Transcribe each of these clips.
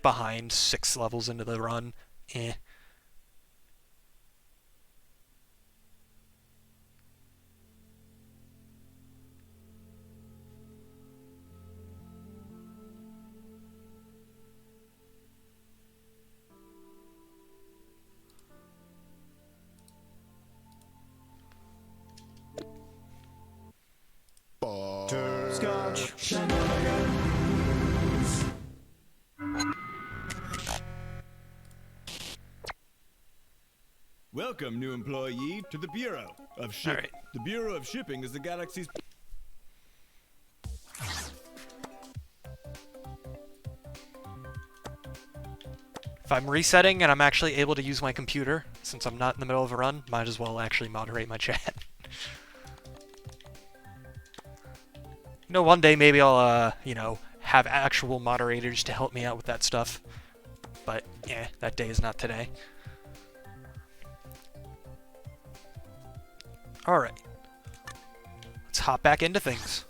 behind 6 levels into the run. Eh. Scotch. Welcome, new employee, to the Bureau of Shipping. Alright. The Bureau of Shipping is the galaxy's... If I'm resetting and I'm actually able to use my computer, since I'm not in the middle of a run, might as well actually moderate my chat. You know, one day maybe I'll, have actual moderators to help me out with that stuff. But, yeah, that day is not today. Alright. Let's hop back into things.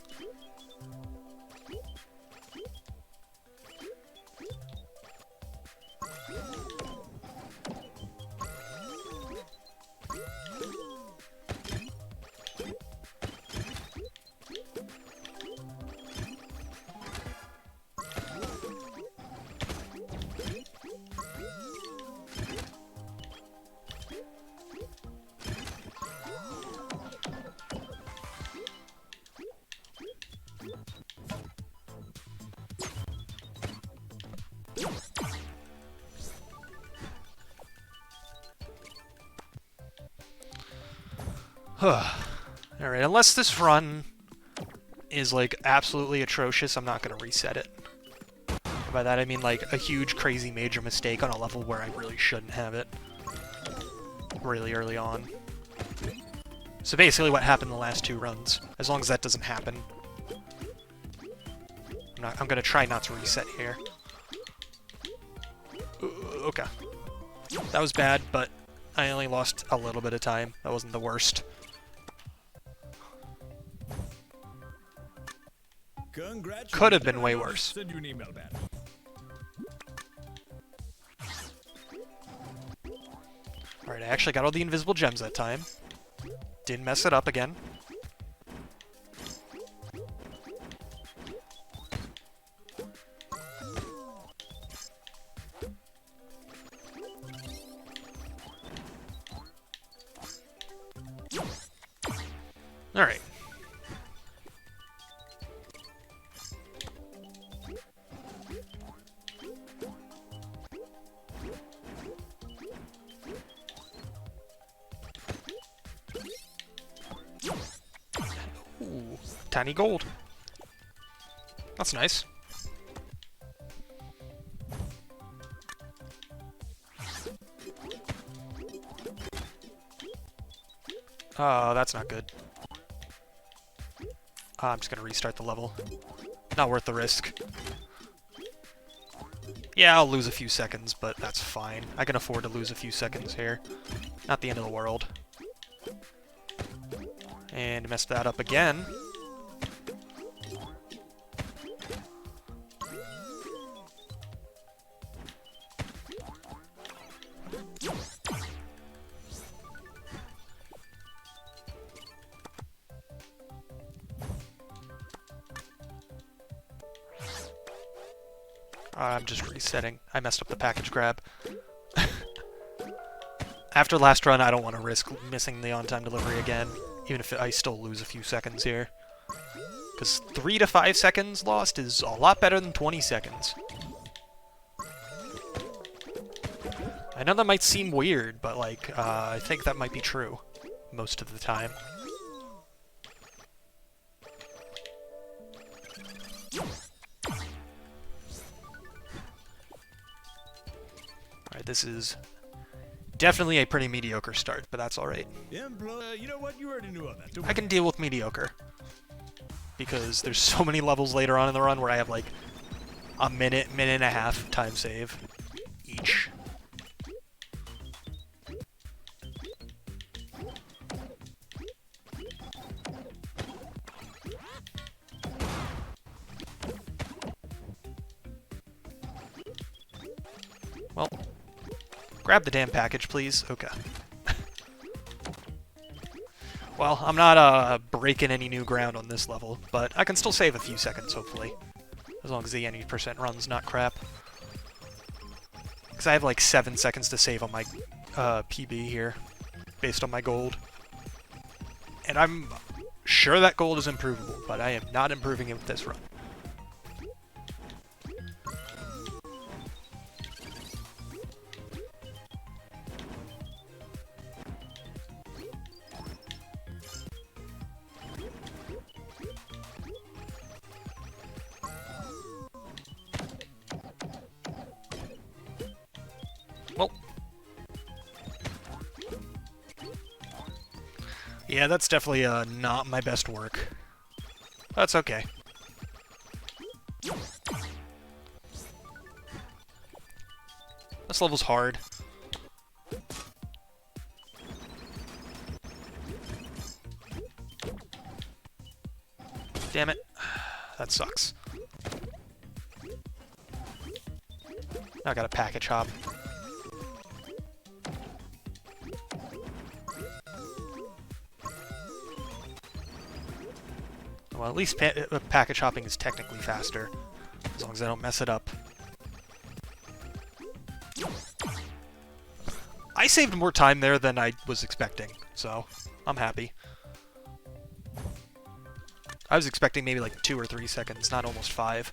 Alright, unless this run is, like, absolutely atrocious, I'm not going to reset it. By that I mean, like, a huge, crazy, major mistake on a level where I really shouldn't have it. Really early on. So basically what happened the last 2 runs. As long as that doesn't happen. I'm going to try not to reset here. Okay. That was bad, but I only lost a little bit of time. That wasn't the worst. Could have been way worse. Send you an email back. Alright, I actually got all the invisible gems that time. Didn't mess it up again. Alright. Ooh, tiny gold. That's nice. Oh, that's not good. I'm just gonna restart the level. Not worth the risk. Yeah, I'll lose a few seconds, but that's fine. I can afford to lose a few seconds here. Not the end of the world. And messed that up again. I'm just resetting. I messed up the package grab. After last run, I don't want to risk missing the on-time delivery again, even if I still lose a few seconds here. Because 3 to 5 seconds lost is a lot better than 20 seconds. I know that might seem weird, but, like, I think that might be true most of the time. Alright, this is definitely a pretty mediocre start, but that's alright. You know what? You already knew all that. I can deal with mediocre. Because there's so many levels later on in the run where I have, like, a minute and a half time save each. Well, grab the damn package, please. Okay. Well, I'm not breaking any new ground on this level, but I can still save a few seconds, hopefully. As long as the any percent run's not crap. Because I have like 7 seconds to save on my PB here, based on my gold. And I'm sure that gold is improvable, but I am not improving it with this run. Well, yeah, that's definitely not my best work. That's okay. This level's hard. Damn it. That sucks. Now I gotta package hop. Well, at least package hopping is technically faster, as long as I don't mess it up. I saved more time there than I was expecting, so I'm happy. I was expecting maybe like 2 or 3 seconds, not almost 5.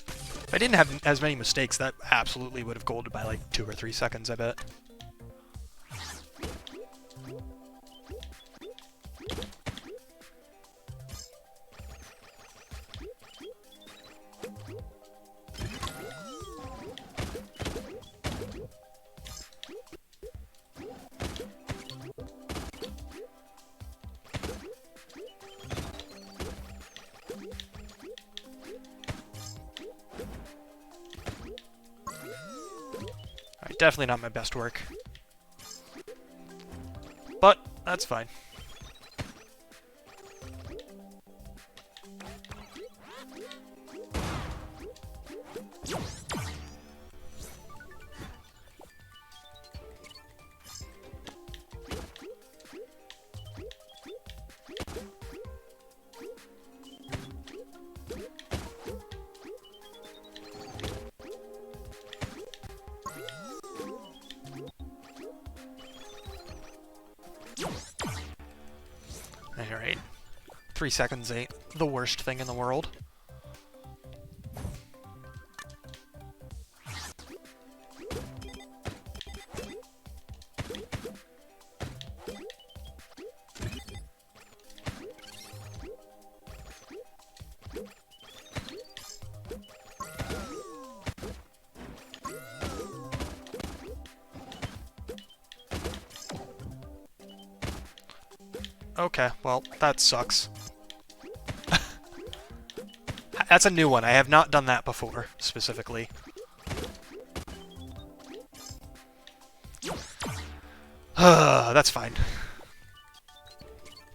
If I didn't have as many mistakes, that absolutely would have golded by like 2 or 3 seconds, I bet. Definitely not my best work. But, that's fine. Alright. 3 seconds ain't the worst thing in the world. Okay, well, that sucks. That's a new one. I have not done that before, specifically. That's fine.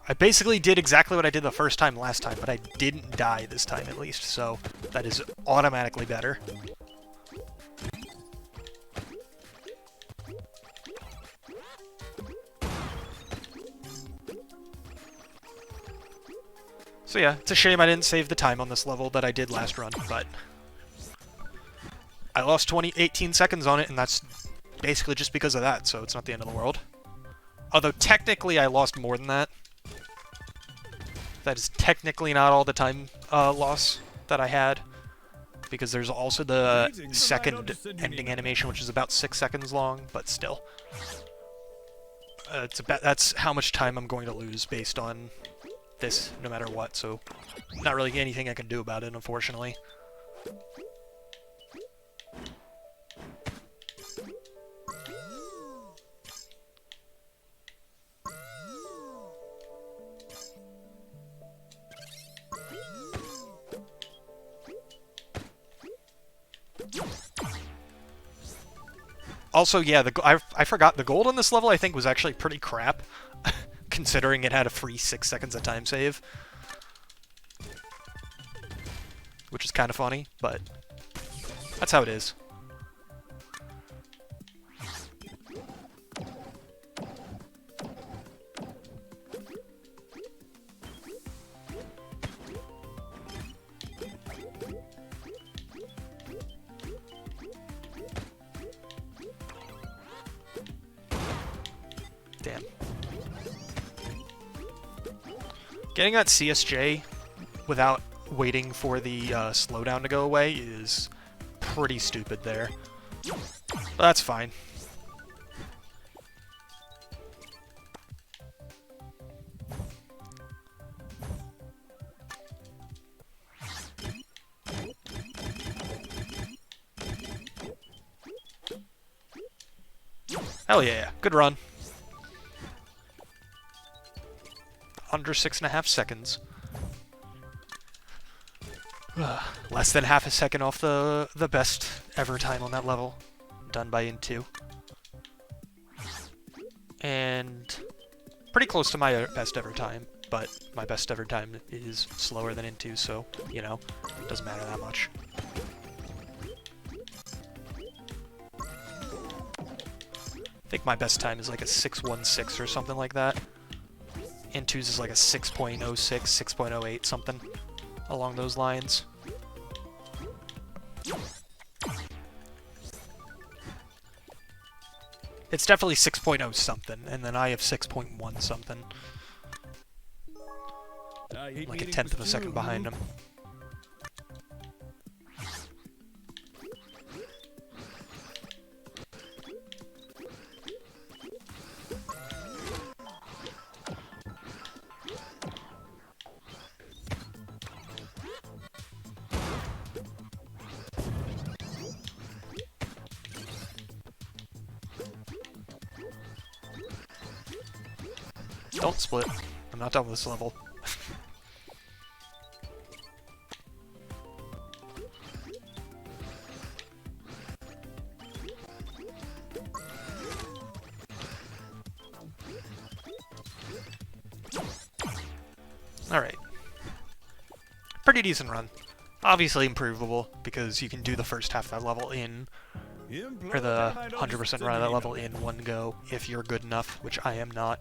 I basically did exactly what I did the first time last time, but I didn't die this time at least, so that is automatically better. So yeah, it's a shame I didn't save the time on this level that I did last run, but I lost 18 seconds on it, and that's basically just because of that, so it's not the end of the world. Although technically I lost more than that. That is technically not all the time loss that I had, because there's also the second ending animation, which is about 6 seconds long, but still. That's how much time I'm going to lose based on this, no matter what, so not really anything I can do about it, unfortunately. Also, yeah, I forgot, the gold on this level I think was actually pretty crap, considering it had a free 6 seconds of time save. Which is kind of funny, but that's how it is. Getting that CSJ without waiting for the slowdown to go away is pretty stupid there. But that's fine. Hell yeah, good run. Under 6.5 seconds. Less than half a second off the best ever time on that level. Done by Into. And pretty close to my best ever time, but my best ever time is slower than Into, so, you know, it doesn't matter that much. I think my best time is like a 6:16 or something like that. Intu's is like a 6.06, 6.08, something along those lines. It's definitely 6.0 something, and then I have 6.1 something. Like a tenth of a second behind him. Don't split. I'm not done with this level. Alright. Pretty decent run. Obviously improvable, because you can do the first half of that level in, or the 100% run of that level in one go, if you're good enough, which I am not.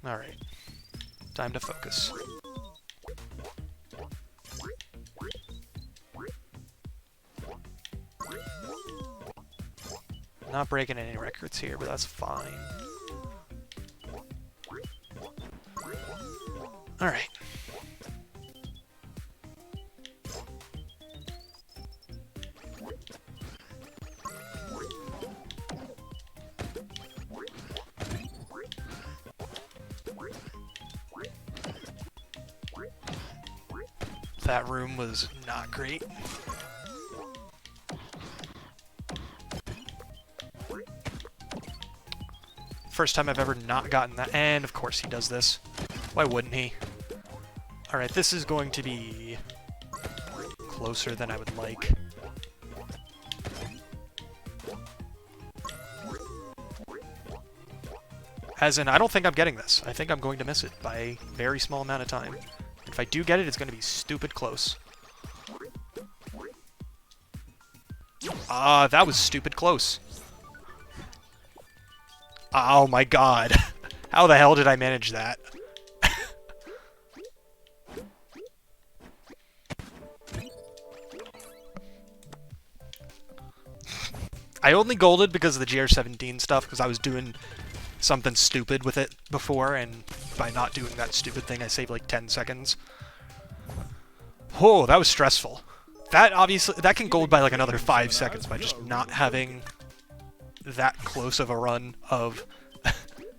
Alright. Time to focus. Not breaking any records here, but that's fine. Alright. That room was not great. First time I've ever not gotten that, and of course he does this. Why wouldn't he? Alright, this is going to be closer than I would like. As in, I don't think I'm getting this. I think I'm going to miss it by a very small amount of time. If I do get it, it's going to be stupid close. Ah, that was stupid close. Oh my god. How the hell did I manage that? I only golded because of the GR17 stuff, because I was doing something stupid with it before, and by not doing that stupid thing, I saved like 10 seconds. Oh, that was stressful. That obviously, that can gold by like another 5 seconds by just not having that close of a run of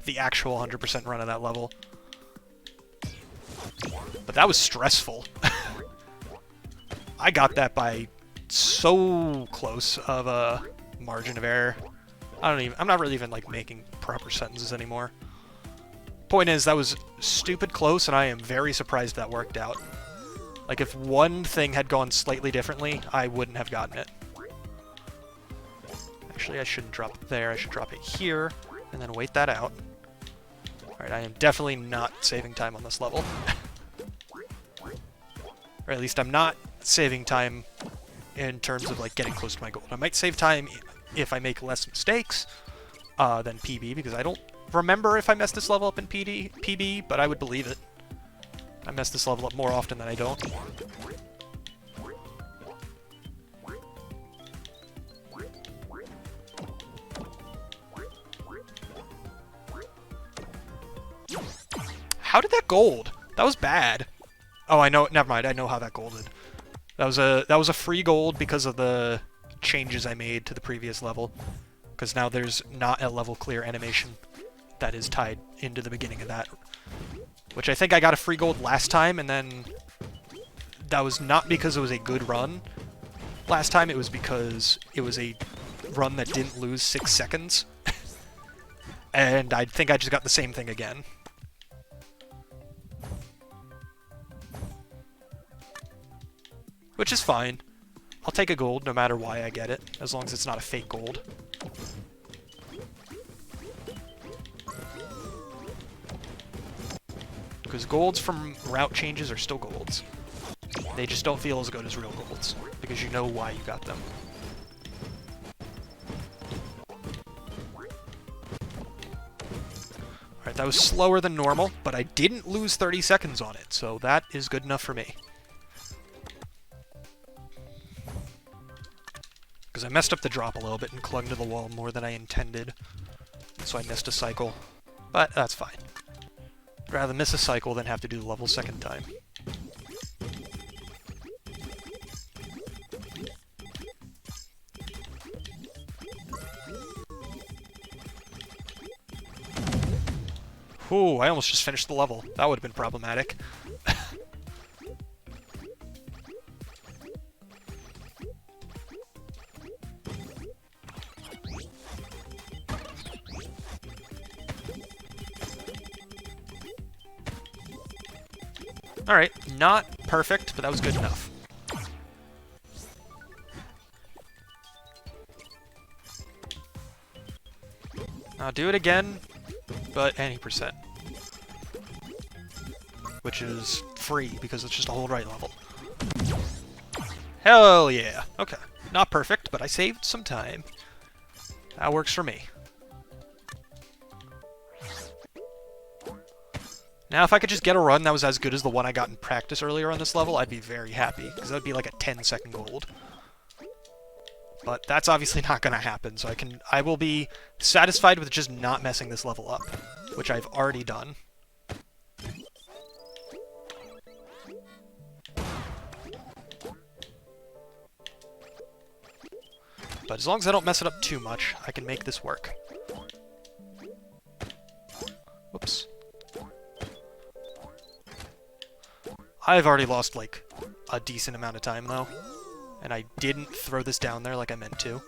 the actual 100% run of that level. But that was stressful. I got that by so close of a margin of error. I'm not really even like making proper sentences anymore. Point is, that was stupid close, and I am very surprised that worked out. Like, if one thing had gone slightly differently, I wouldn't have gotten it. Actually, I shouldn't drop it there. I should drop it here, and then wait that out. Alright, I am definitely not saving time on this level. Or at least I'm not saving time in terms of, like, getting close to my goal. I might save time if I make less mistakes than PB, because I don't remember if I messed this level up in PB, but I would believe it. I mess this level up more often than I don't. How did that gold? That was bad. Oh, I know. Never mind. I know how that golded. That was a free gold because of the changes I made to the previous level. Because now there's not a level clear animation that is tied into the beginning of that. Which I think I got a free gold last time, and then that was not because it was a good run. Last time it was because it was a run that didn't lose 6 seconds. And I think I just got the same thing again. Which is fine. I'll take a gold no matter why I get it, as long as it's not a fake gold. Because golds from route changes are still golds. They just don't feel as good as real golds, because you know why you got them. Alright, that was slower than normal, but I didn't lose 30 seconds on it, so that is good enough for me. Because I messed up the drop a little bit and clung to the wall more than I intended, so I missed a cycle. But that's fine. I'd rather miss a cycle than have to do the level second time. Ooh, I almost just finished the level. That would have been problematic. Alright, not perfect, but that was good enough. I'll do it again, but any percent. Which is free, because it's just a hold right level. Hell yeah! Okay. Not perfect, but I saved some time. That works for me. Now, if I could just get a run that was as good as the one I got in practice earlier on this level, I'd be very happy, because that would be like a 10-second gold. But that's obviously not going to happen, so I will be satisfied with just not messing this level up, which I've already done. But as long as I don't mess it up too much, I can make this work. Whoops. I've already lost, like, a decent amount of time, though. And I didn't throw this down there like I meant to.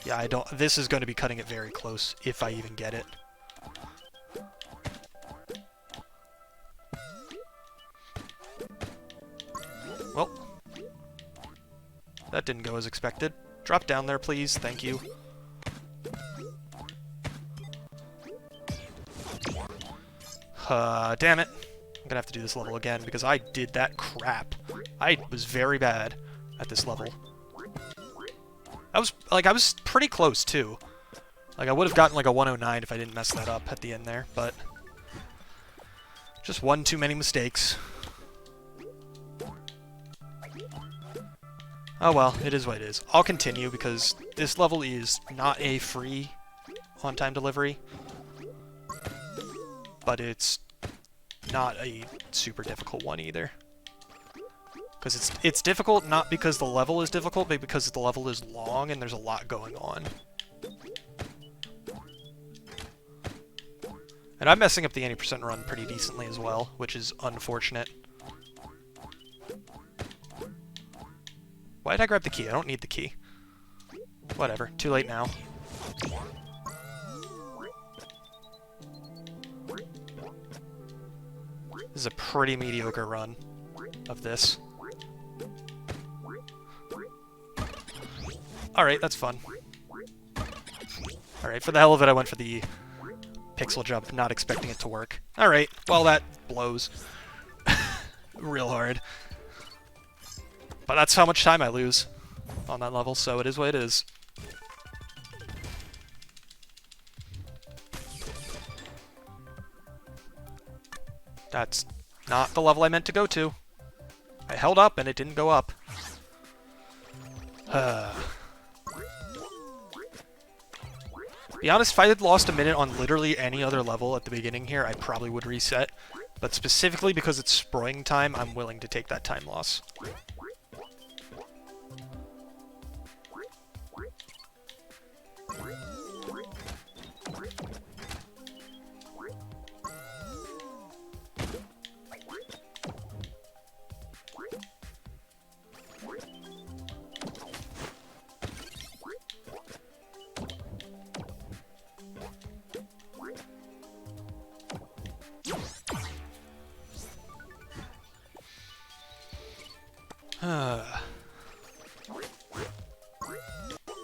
Yeah, I don't... This is going to be cutting it very close, if I even get it. Well. That didn't go as expected. Drop down there, please. Thank you. Damn it. I'm gonna have to do this level again, because I did that crap. I was very bad at this level. I was pretty close, too. Like, I would have gotten, like, a 109 if I didn't mess that up at the end there, but... Just one too many mistakes. Oh well, it is what it is. I'll continue, because this level is not a free on-time delivery. But it's not a super difficult one either. Because it's difficult not because the level is difficult, but because the level is long and there's a lot going on. And I'm messing up the 80% run pretty decently as well, which is unfortunate. Why did I grab the key? I don't need the key. Whatever. Too late now. This is a pretty mediocre run of this. Alright, that's fun. Alright, for the hell of it, I went for the pixel jump, not expecting it to work. Alright, well, that blows. Real hard. But that's how much time I lose on that level, so it is what it is. That's not the level I meant to go to. I held up and it didn't go up. Be honest, if I had lost a minute on literally any other level at the beginning here, I probably would reset. But specifically because it's sproing time, I'm willing to take that time loss.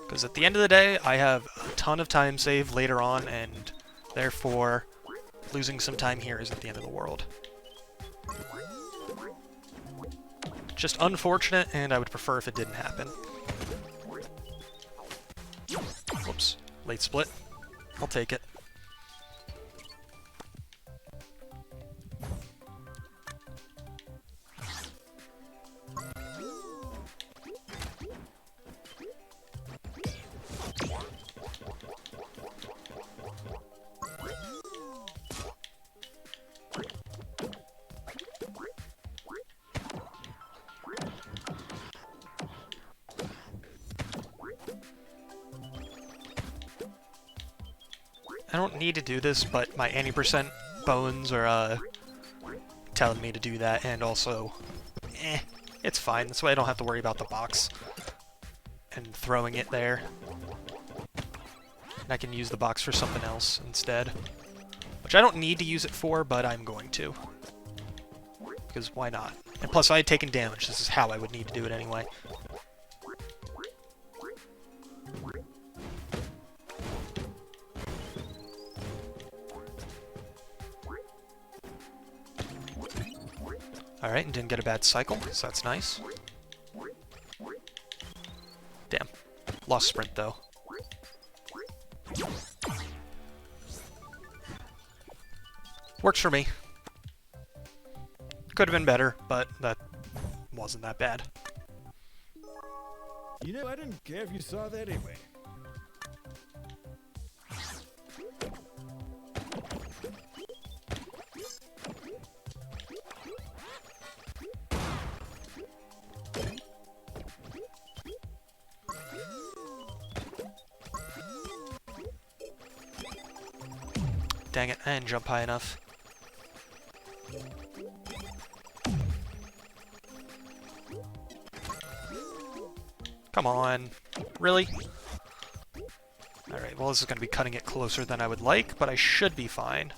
Because at the end of the day, I have a ton of time save later on, and therefore, losing some time here isn't the end of the world. Just unfortunate, and I would prefer if it didn't happen. Whoops. Late split. I'll take it. I don't need to do this, but my any percent bones are telling me to do that, and also, it's fine. This way I don't have to worry about the box and throwing it there. And I can use the box for something else instead. Which I don't need to use it for, but I'm going to. Because why not? And plus, I had taken damage. This is how I would need to do it anyway. Alright, and didn't get a bad cycle, so that's nice. Damn. Lost sprint, though. Works for me. Could have been better, but that wasn't that bad. You know, I didn't care if you saw that anyway. Dang it, I didn't jump high enough. Come on. Really? Alright, well this is going to be cutting it closer than I would like, but I should be fine.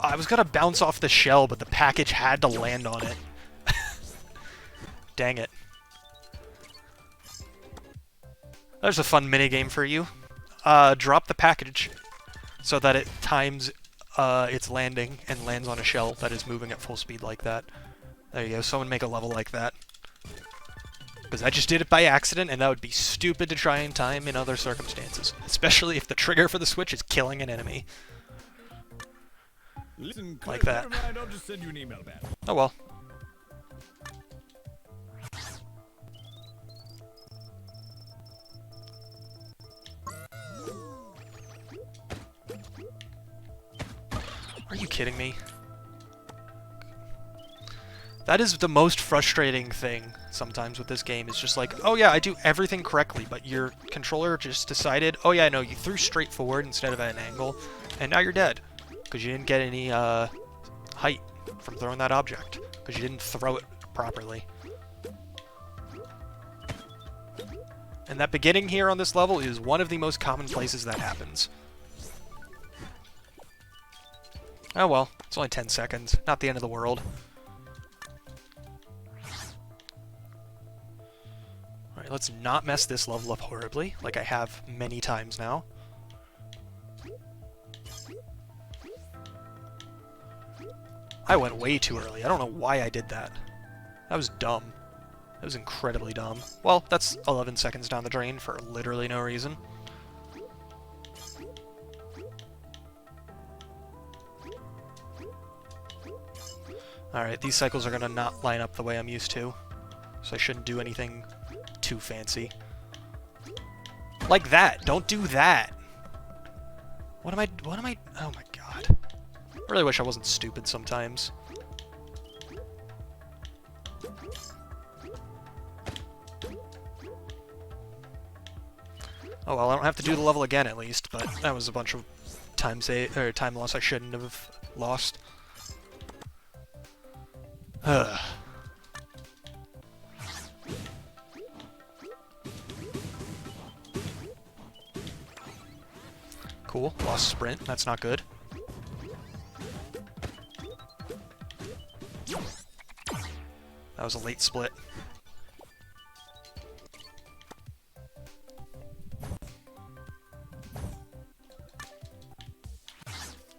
I was going to bounce off the shell, but the package had to land on it. Dang it. There's a fun minigame for you. Drop the package so that it times its landing and lands on a shell that is moving at full speed like that. There you go, someone make a level like that. Because I just did it by accident, and that would be stupid to try and time in other circumstances. Especially if the trigger for the switch is killing an enemy. Listen, Like that. Never mind, I'll just send you an email back. Oh well. Are you kidding me? That is the most frustrating thing sometimes with this game, is just like, oh yeah, I do everything correctly, but your controller just decided, oh yeah, no, you threw straight forward instead of at an angle, and now you're dead. Because you didn't get any height from throwing that object. Because you didn't throw it properly. And that beginning here on this level is one of the most common places that happens. Oh well, it's only 10 seconds. Not the end of the world. Alright, let's not mess this level up horribly, like I have many times now. I went way too early. I don't know why I did that. That was dumb. That was incredibly dumb. Well, that's 11 seconds down the drain for literally no reason. Alright, these cycles are gonna not line up the way I'm used to, so I shouldn't do anything too fancy. Like that! Don't do that! What am I... Oh my god. I really wish I wasn't stupid sometimes. Oh well, I don't have to do the level again at least, but that was a bunch of time loss I shouldn't have lost. Ugh. Cool, lost sprint, that's not good. That was a late split.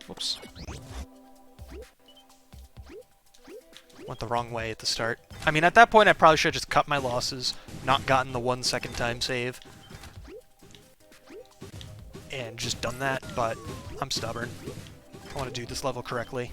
Whoops. Went the wrong way at the start. I mean, at that point I probably should have just cut my losses, not gotten the 1 second time save, and just done that, but I'm stubborn. I want to do this level correctly.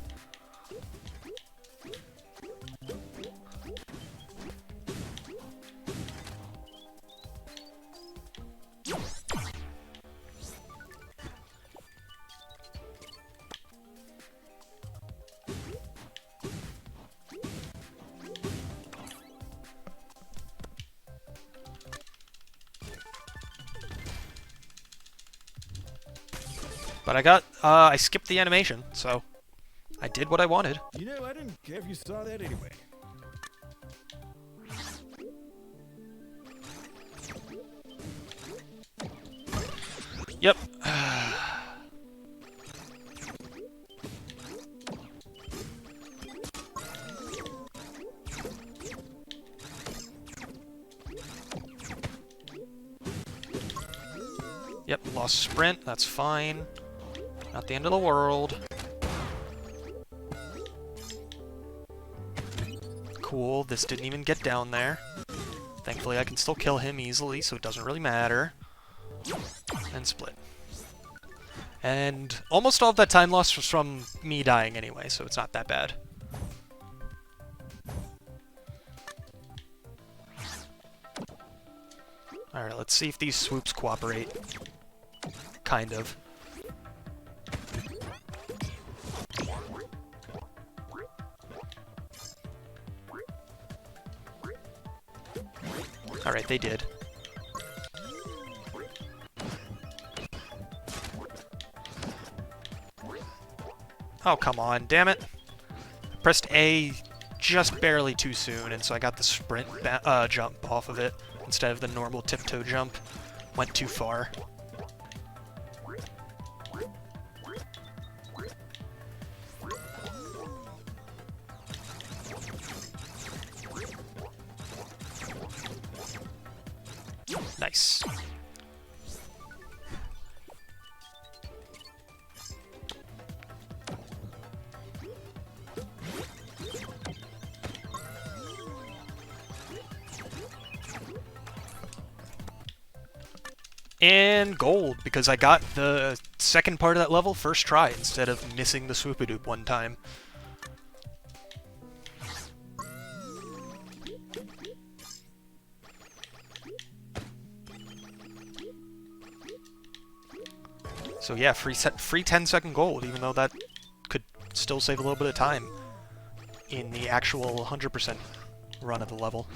But I skipped the animation, so I did what I wanted. You know, I didn't care if you saw that anyway. Yep. Yep, lost sprint, that's fine. Not the end of the world. Cool, this didn't even get down there. Thankfully I can still kill him easily, so it doesn't really matter. And split. And almost all of that time loss was from me dying anyway, so it's not that bad. Alright, let's see if these swoops cooperate. Kind of. Alright, they did. Oh, come on, damn it. Pressed A just barely too soon, and so I got the sprint jump off of it instead of the normal tiptoe jump. Went too far. Nice. And gold, because I got the second part of that level first try instead of missing the swoopadoop one time. So yeah, free 10-second gold, even though that could still save a little bit of time in the actual 100% run of the level.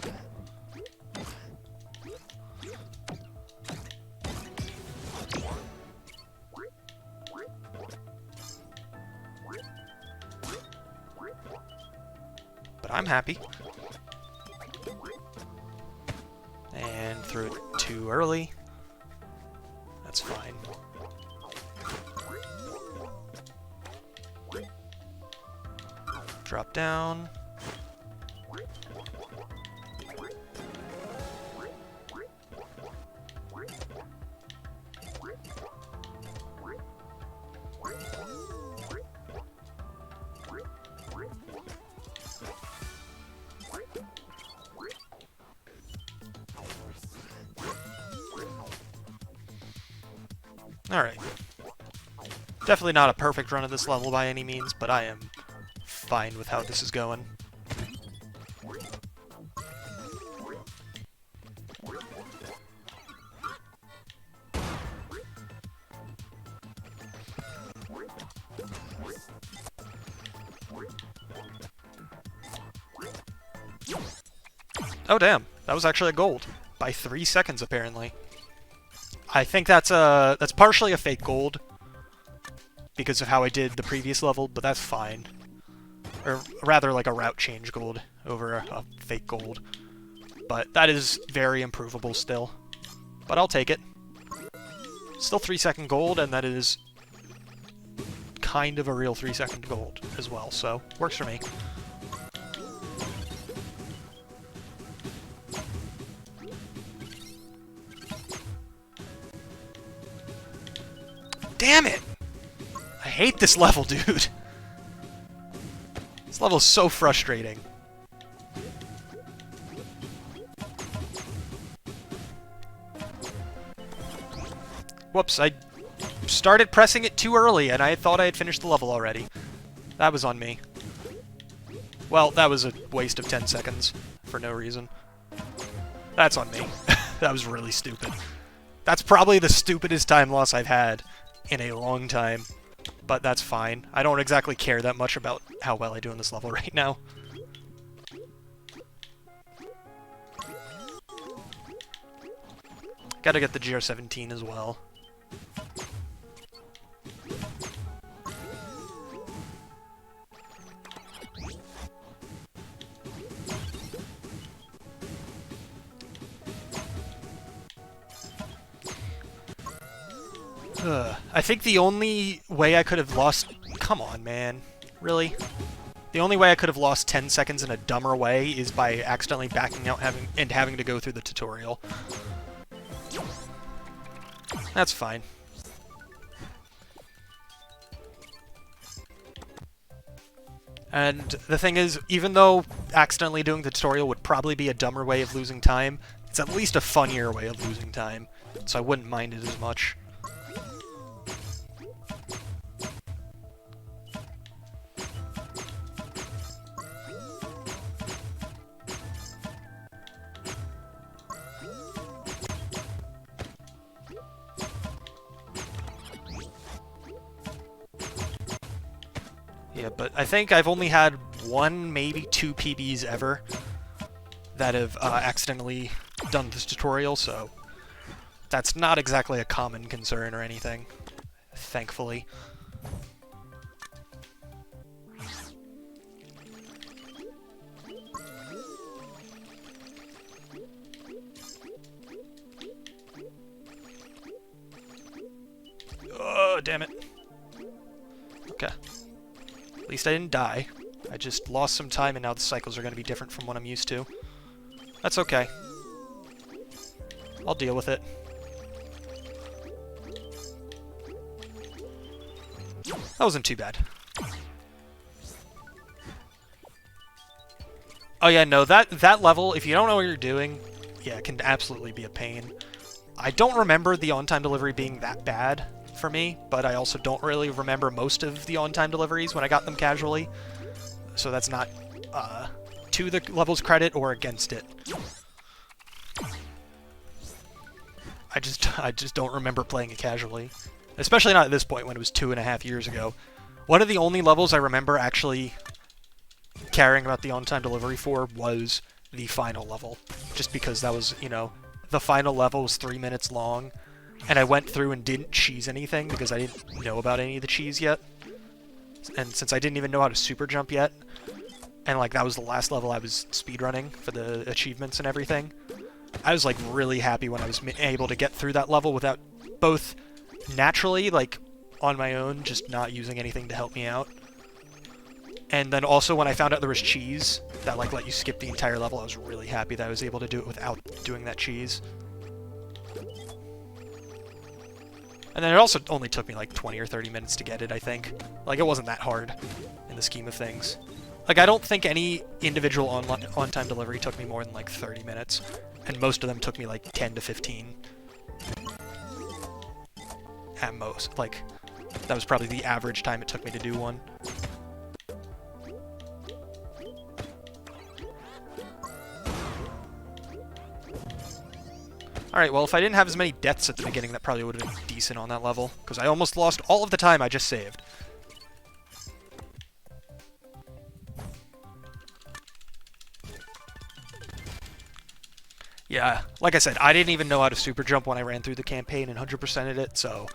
But I'm happy. And threw it too early. That's fine. Drop down. Alright. Definitely not a perfect run of this level by any means, but I am fine with how this is going. Oh damn, that was actually a gold. By 3 seconds apparently. I think that's partially a fake gold because of how I did the previous level, but that's fine. Or rather like a route change gold over a fake gold. But that is very improvable still. But I'll take it. Still 3-second gold, and that is kind of a real 3-second gold as well, so works for me. Damn it! I hate this level, dude. This level is so frustrating. Whoops, I started pressing it too early, and I thought I had finished the level already. That was on me. Well, that was a waste of 10 seconds for no reason. That's on me. That was really stupid. That's probably the stupidest time loss I've had in a long time, but that's fine. I don't exactly care that much about how well I do in this level right now. Gotta get the GR17 as well. I think the only way I could have lost... Come on, man. Really? The only way I could have lost 10 seconds in a dumber way is by accidentally backing out and having to go through the tutorial. That's fine. And the thing is, even though accidentally doing the tutorial would probably be a dumber way of losing time, it's at least a funnier way of losing time, so I wouldn't mind it as much. Yeah, but I think I've only had 1, maybe 2 PBs ever that have accidentally done this tutorial, so that's not exactly a common concern or anything, thankfully. Oh, damn it. Okay. At least I didn't die. I just lost some time, and now the cycles are going to be different from what I'm used to. That's okay. I'll deal with it. That wasn't too bad. Oh yeah, no, that level, if you don't know what you're doing, yeah, it can absolutely be a pain. I don't remember the on-time delivery being that bad for me, but I also don't really remember most of the on-time deliveries when I got them casually, so that's not to the level's credit or against it. I just don't remember playing it casually, especially not at this point when it was 2.5 years ago. One of the only levels I remember actually caring about the on-time delivery for was the final level, just because that was, you know, the final level was 3 minutes long, and I went through and didn't cheese anything because I didn't know about any of the cheese yet. And since I didn't even know how to super jump yet, and like that was the last level I was speedrunning for the achievements and everything, I was like really happy when I was able to get through that level without both naturally, like on my own, just not using anything to help me out. And then also when I found out there was cheese that like let you skip the entire level, I was really happy that I was able to do it without doing that cheese. And then it also only took me like 20 or 30 minutes to get it, I think. Like, it wasn't that hard in the scheme of things. Like, I don't think any individual on-time delivery took me more than like 30 minutes, and most of them took me like 10 to 15. at most. Like, that was probably the average time it took me to do one. Alright, well, if I didn't have as many deaths at the beginning, that probably would have been decent on that level, because I almost lost all of the time I just saved. Yeah, like I said, I didn't even know how to super jump when I ran through the campaign and 100%ed it, so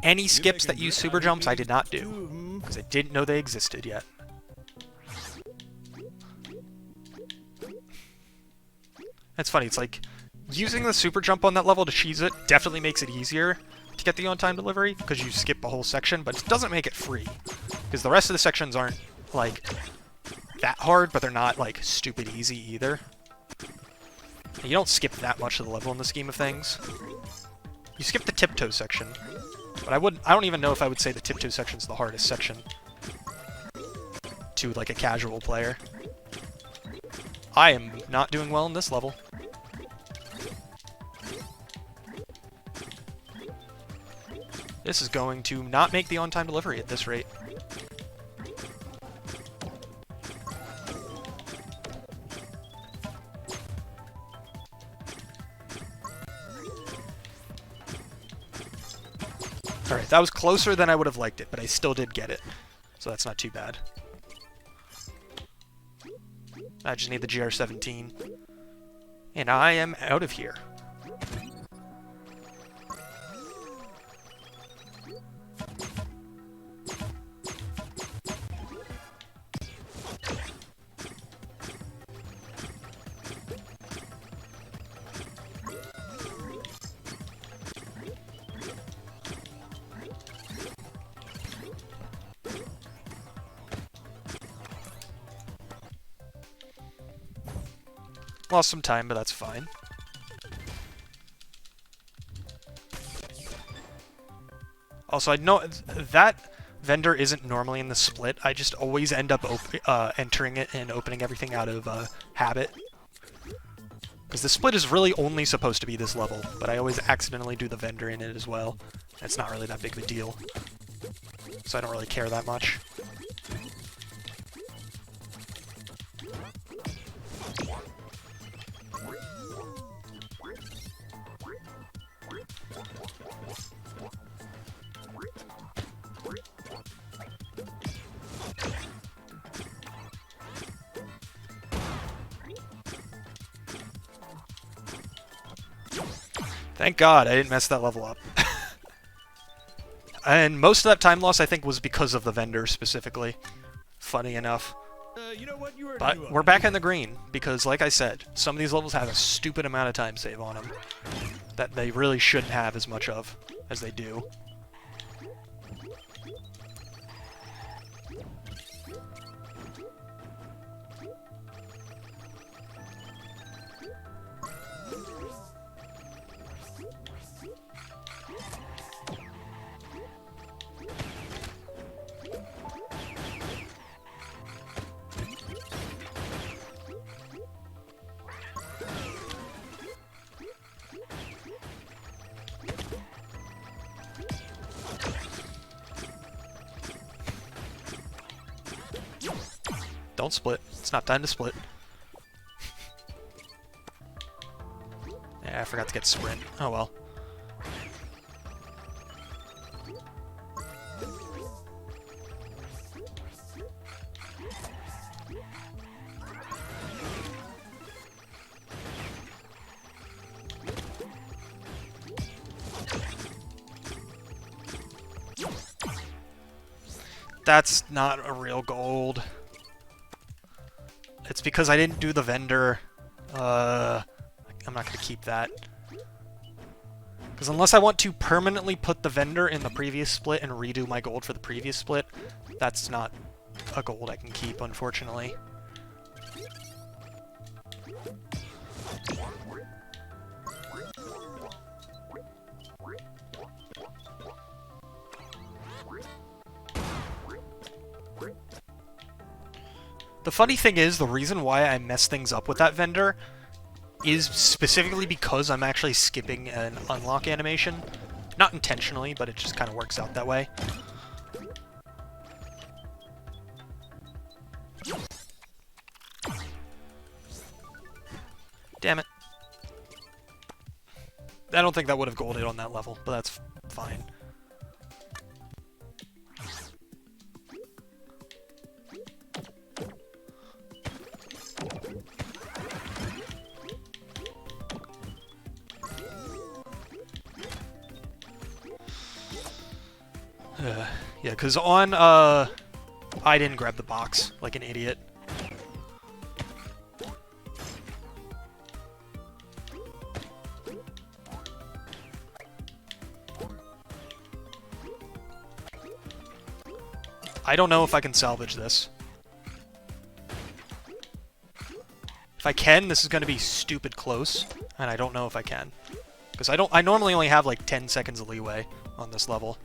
any skips that use super jumps I did not do, because I didn't know they existed yet. That's funny, it's like, using the super jump on that level to cheese it definitely makes it easier to get the on-time delivery, because you skip a whole section, but it doesn't make it free, because the rest of the sections aren't, like, that hard, but they're not, like, stupid easy either. You don't skip that much of the level in the scheme of things. You skip the tiptoe section, but I don't even know if I would say the tiptoe section's the hardest section to, like, a casual player. I am not doing well in this level. This is going to not make the on-time delivery at this rate. Alright, that was closer than I would have liked it, but I still did get it. So that's not too bad. I just need the GR17. And I am out of here. Lost some time, but that's fine. Also, I know that vendor isn't normally in the split. I just always end up entering it and opening everything out of habit. Because the split is really only supposed to be this level, but I always accidentally do the vendor in it as well. It's not really that big of a deal. So I don't really care that much. Thank God I didn't mess that level up. And most of that time loss, I think, was because of the vendor, specifically. Funny enough. You know what? But we're back in the green, because, like I said, some of these levels have a stupid amount of time save on them that they really shouldn't have as much of as they do. Don't split. It's not time to split. Yeah, I forgot to get sprint. Oh well. That's not a real gold. It's because I didn't do the vendor. I'm not going to keep that. Because unless I want to permanently put the vendor in the previous split and redo my gold for the previous split, that's not a gold I can keep, unfortunately. The funny thing is, the reason why I mess things up with that vendor is specifically because I'm actually skipping an unlock animation. Not intentionally, but it just kind of works out that way. Damn it. I don't think that would have golded on that level, but that's fine. Yeah, because on, I didn't grab the box like an idiot. I don't know if I can salvage this. If I can, this is going to be stupid close, and I don't know if I can. Because I normally only have like 10 seconds of leeway on this level.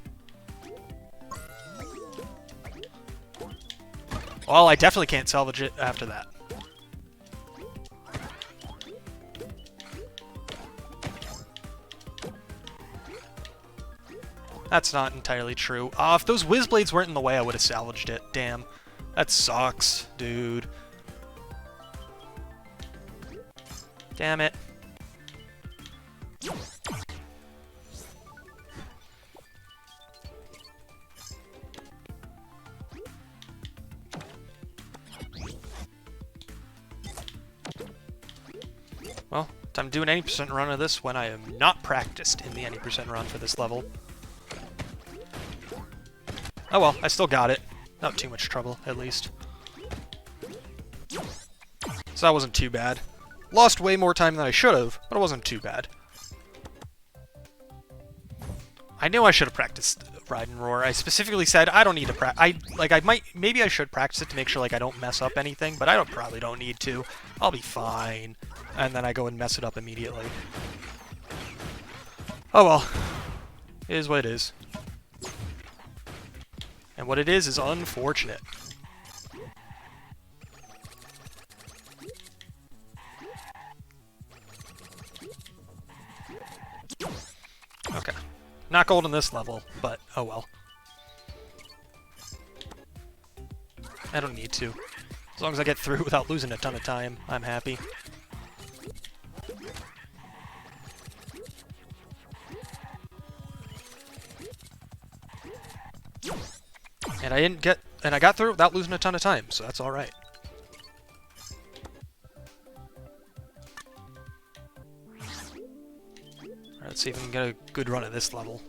Well, I definitely can't salvage it after that. That's not entirely true. If those whiz blades weren't in the way, I would have salvaged it. Damn. That sucks, dude. Damn it. Well, time to do an 80% run of this when I am not practiced in the 80% run for this level. Oh well, I still got it. Not too much trouble, at least. So that wasn't too bad. Lost way more time than I should have, but it wasn't too bad. I knew I should have practiced Ride and Roar. I specifically said I don't need to practice. Maybe I should practice it to make sure like I don't mess up anything, but I probably don't need to. I'll be fine. And then I go and mess it up immediately. Oh well. It is what it is. And what it is unfortunate. Okay. Not gold on this level, but oh well. I don't need to. As long as I get through without losing a ton of time, I'm happy. And I got through without losing a ton of time, so that's alright. Alright, let's see if we can get a good run at this level.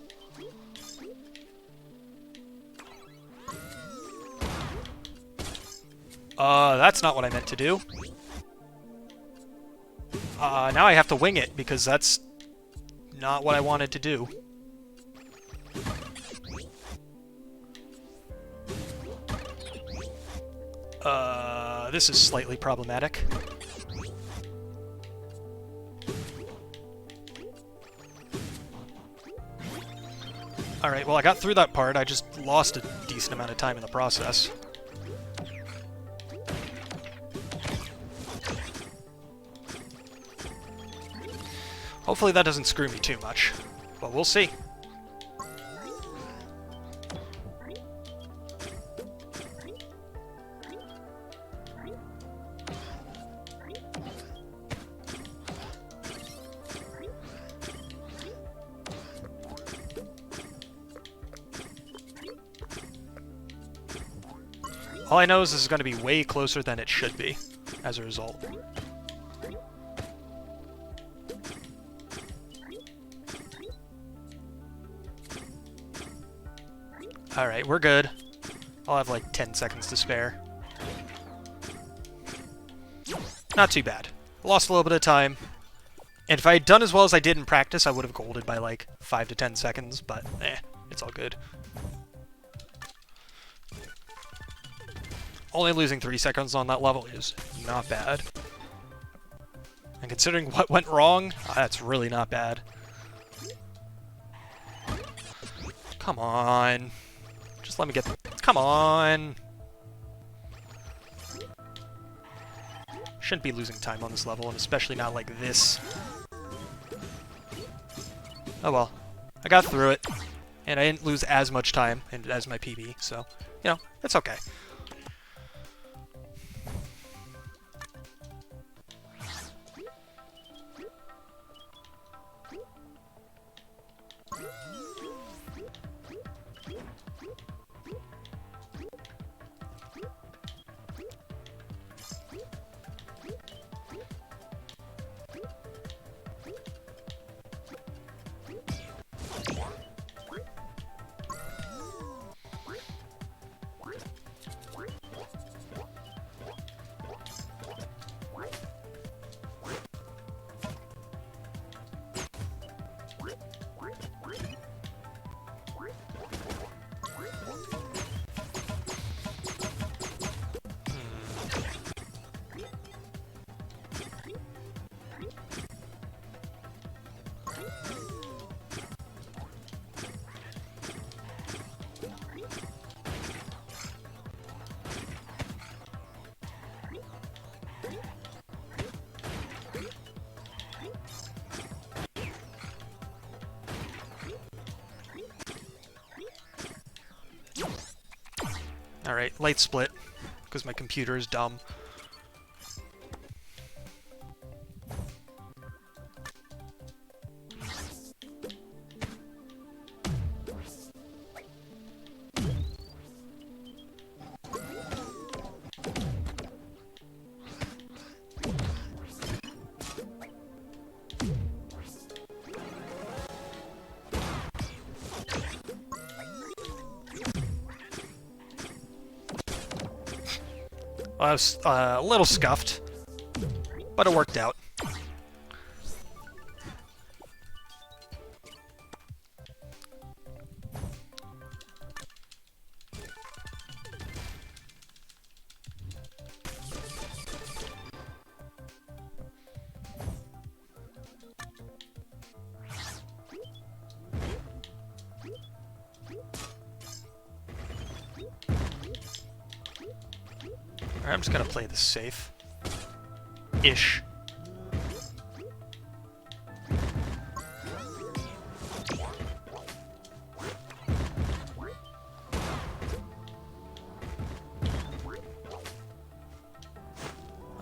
That's not what I meant to do. Now I have to wing it, because that's not what I wanted to do. This is slightly problematic. Alright, well I got through that part, I just lost a decent amount of time in the process. Hopefully that doesn't screw me too much, but we'll see. All I know is this is going to be way closer than it should be, as a result. Alright, we're good. I'll have like 10 seconds to spare. Not too bad. Lost a little bit of time. And if I had done as well as I did in practice, I would have golded by like 5 to 10 seconds, but it's all good. Only losing 3 seconds on that level is not bad. And considering what went wrong, that's really not bad. Come on. Just let me get... Come on! Shouldn't be losing time on this level, and especially not like this. Oh well. I got through it, and I didn't lose as much time as my PB, so, you know, it's okay. Alright, light split, because my computer is dumb. I was a little scuffed, but it worked out. Alright, I'm just gonna play this safe. Ish.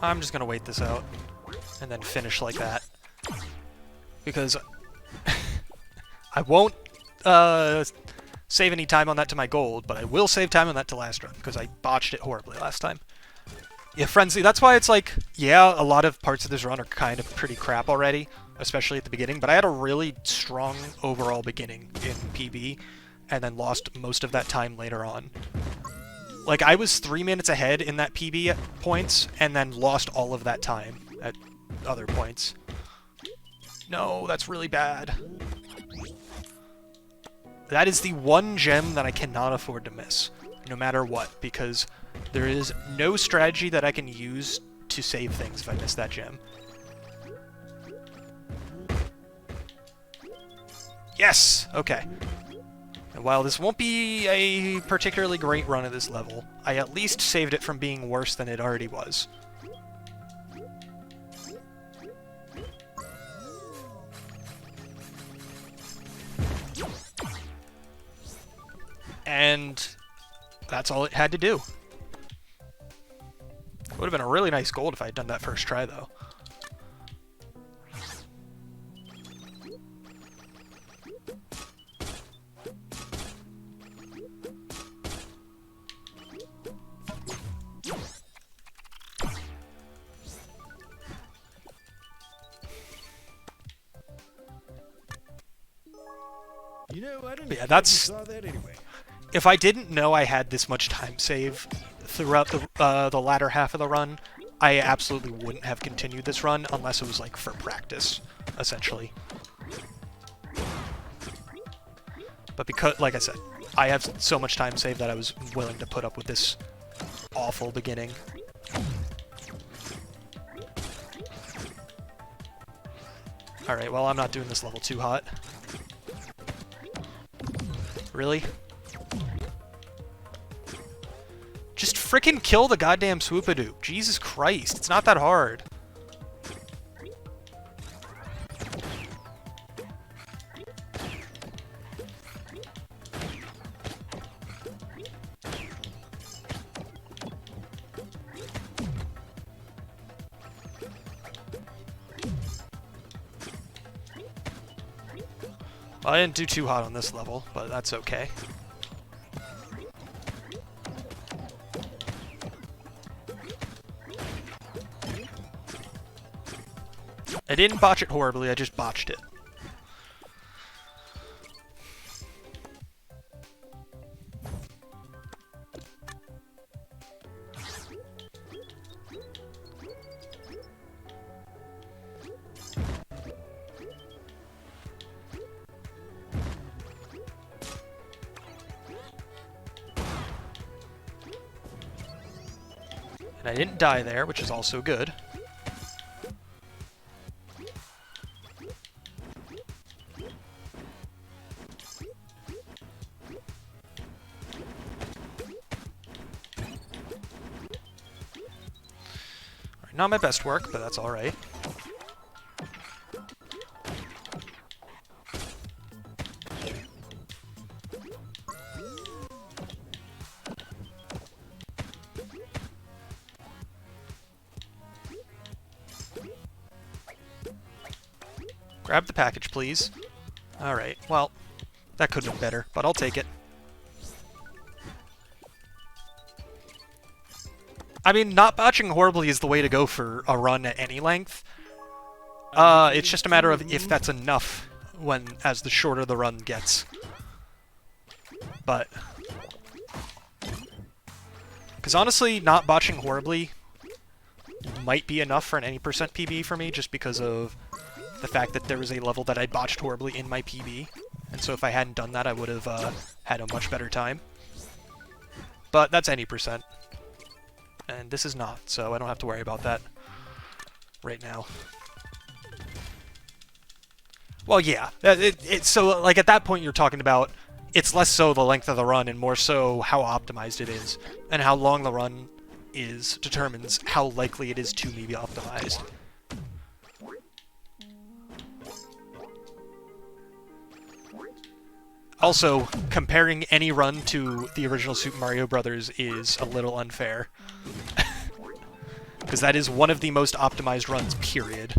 I'm just gonna wait this out and then finish like that. Because I won't save any time on that to my gold, but I will save time on that to last run, because I botched it horribly last time. Yeah, Frenzy, that's why it's like, yeah, a lot of parts of this run are kind of pretty crap already, especially at the beginning, but I had a really strong overall beginning in PB, and then lost most of that time later on. Like, I was 3 minutes ahead in that PB points, and then lost all of that time at other points. No, that's really bad. That is the one gem that I cannot afford to miss, no matter what, because there is no strategy that I can use to save things if I miss that gem. Yes! Okay. And while this won't be a particularly great run at this level, I at least saved it from being worse than it already was. And that's all it had to do. It would have been a really nice gold if I had done that first try, though. You know, I didn't But yeah, think that's... you saw that anyway. If I didn't know I had this much time save throughout the latter half of the run, I absolutely wouldn't have continued this run unless it was, like, for practice, essentially. But because, like I said, I have so much time saved that I was willing to put up with this awful beginning. Alright, well, I'm not doing this level too hot. Really? Just frickin' kill the goddamn Swoopadoo. Jesus Christ, it's not that hard. Well, I didn't do too hot on this level, but that's okay. I didn't botch it horribly, I just botched it. And I didn't die there, which is also good. Not my best work, but that's alright. Grab the package, please. Alright, well, that could have been better, but I'll take it. I mean, not botching horribly is the way to go for a run at any length. It's just a matter of if that's enough as the shorter the run gets. But... because honestly, not botching horribly might be enough for an any percent PB for me, just because of the fact that there was a level that I botched horribly in my PB. And so if I hadn't done that, I would have had a much better time. But that's any percent. And this is not, so I don't have to worry about that right now. Well, yeah. So, like, at that point you're talking about, it's less so the length of the run and more so how optimized it is. And how long the run is determines how likely it is to be optimized. Also, comparing any run to the original Super Mario Bros. Is a little unfair. Because that is one of the most optimized runs, period.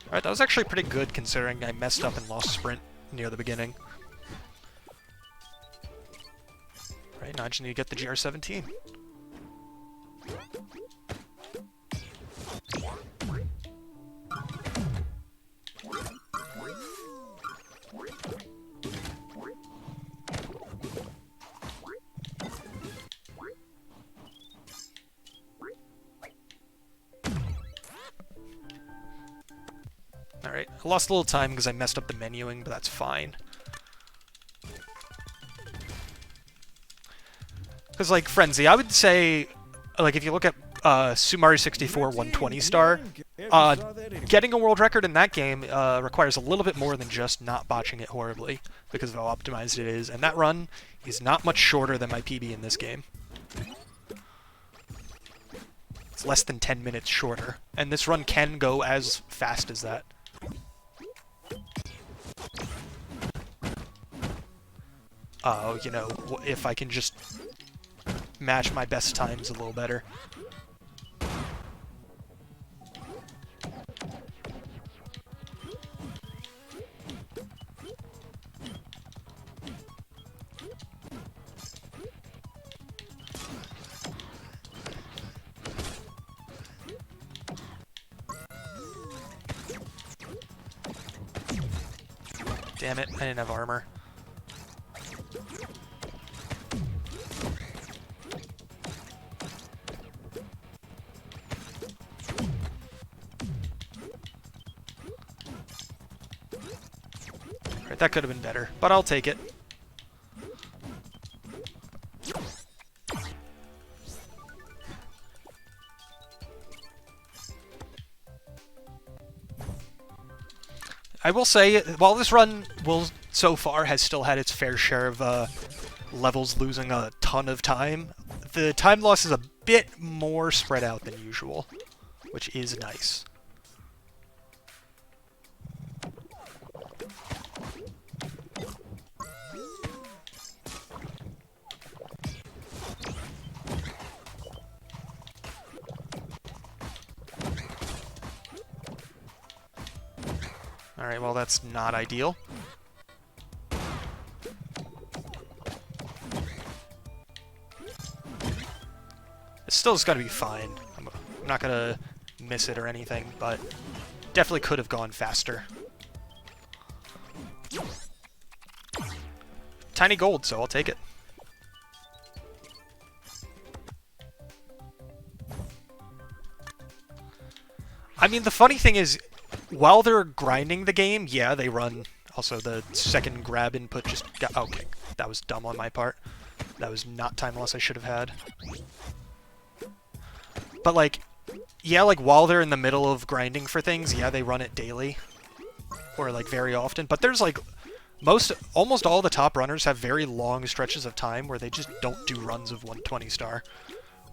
Alright, that was actually pretty good considering I messed up and lost sprint near the beginning. Right, now I just need to get the GR17. Alright, I lost a little time because I messed up the menuing, but that's fine. Because, like, Frenzy, I would say, like, if you look at Super Mario 64 120 star, getting a world record in that game requires a little bit more than just not botching it horribly, because of how optimized it is, and that run is not much shorter than my PB in this game. It's less than 10 minutes shorter, and this run can go as fast as that. You know, if I can just match my best times a little better. Damn it, I didn't have armor. Right, that could have been better, but I'll take it. I will say, while this run so far has still had its fair share of levels losing a ton of time, the time loss is a bit more spread out than usual, which is nice. Alright, well that's not ideal. It's still just gotta be fine. I'm not gonna miss it or anything, but definitely could have gone faster. Tiny gold, so I'll take it. I mean, the funny thing is, while they're grinding the game, yeah, they run. Also, the second grab input just got... Okay, that was dumb on my part. That was not time loss I should have had. But, like, yeah, like, while they're in the middle of grinding for things, yeah, they run it daily. Or, like, very often. But there's, like, almost all the top runners have very long stretches of time where they just don't do runs of 120 star.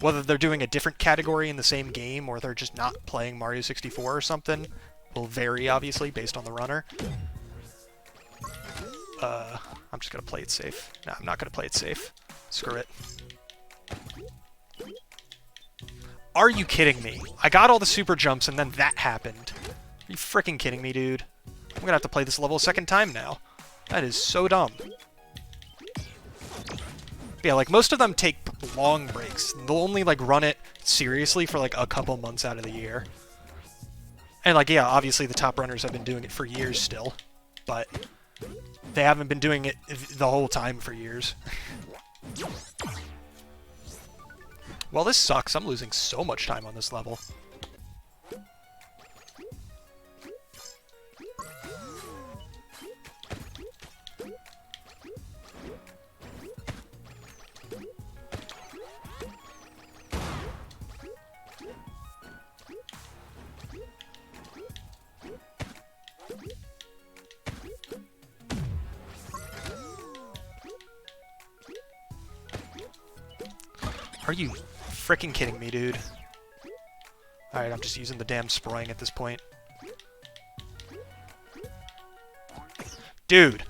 Whether they're doing a different category in the same game or they're just not playing Mario 64 or something will vary, obviously, based on the runner. I'm just gonna play it safe. No, I'm not gonna play it safe. Screw it. Are you kidding me? I got all the super jumps and then that happened. Are you freaking kidding me, dude? I'm gonna have to play this level a second time now. That is so dumb. Yeah, like, most of them take long breaks. They'll only, like, run it seriously for, like, a couple months out of the year. And, like, yeah, obviously the top runners have been doing it for years still. But they haven't been doing it the whole time for years. Well, this sucks. I'm losing so much time on this level. Are you freaking kidding me, dude? Alright, I'm just using the damn spraying at this point. Dude!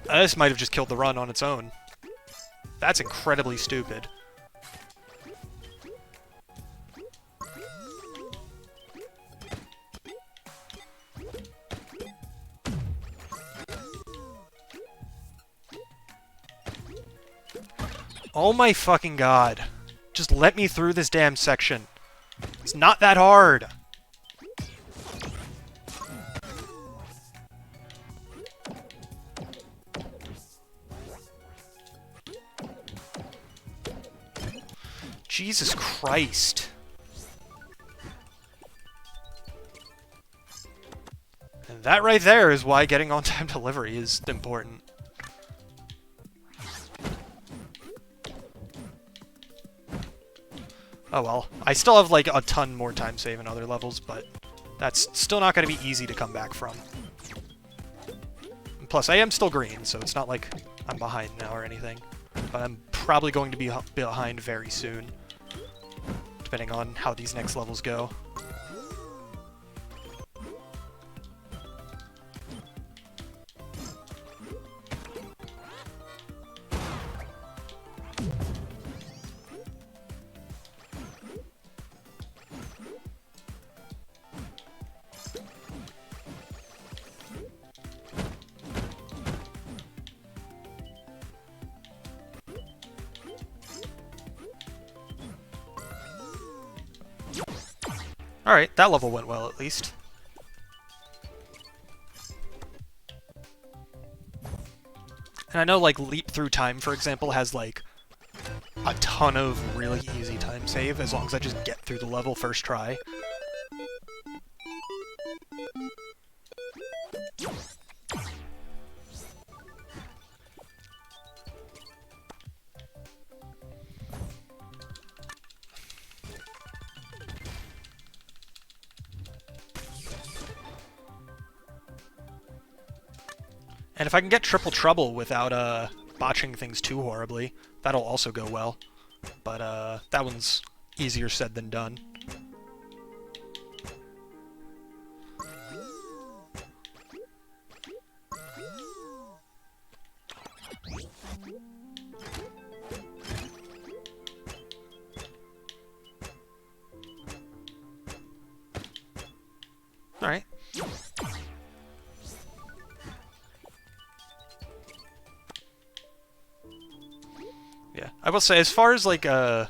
This might have just killed the run on its own. That's incredibly stupid. Oh my fucking god. Just let me through this damn section. It's not that hard. Jesus Christ. And that right there is why getting on-time delivery is important. Oh well. I still have, like, a ton more time save in other levels, but that's still not going to be easy to come back from. And plus, I am still green, so it's not like I'm behind now or anything. But I'm probably going to be behind very soon, depending on how these next levels go. Alright, that level went well, at least. And I know, like, Leap Through Time, for example, has, like, a ton of really easy time save, as long as I just get through the level first try. And if I can get Triple Trouble without, botching things too horribly, that'll also go well. But, that one's easier said than done. Yeah, I will say, as far as like I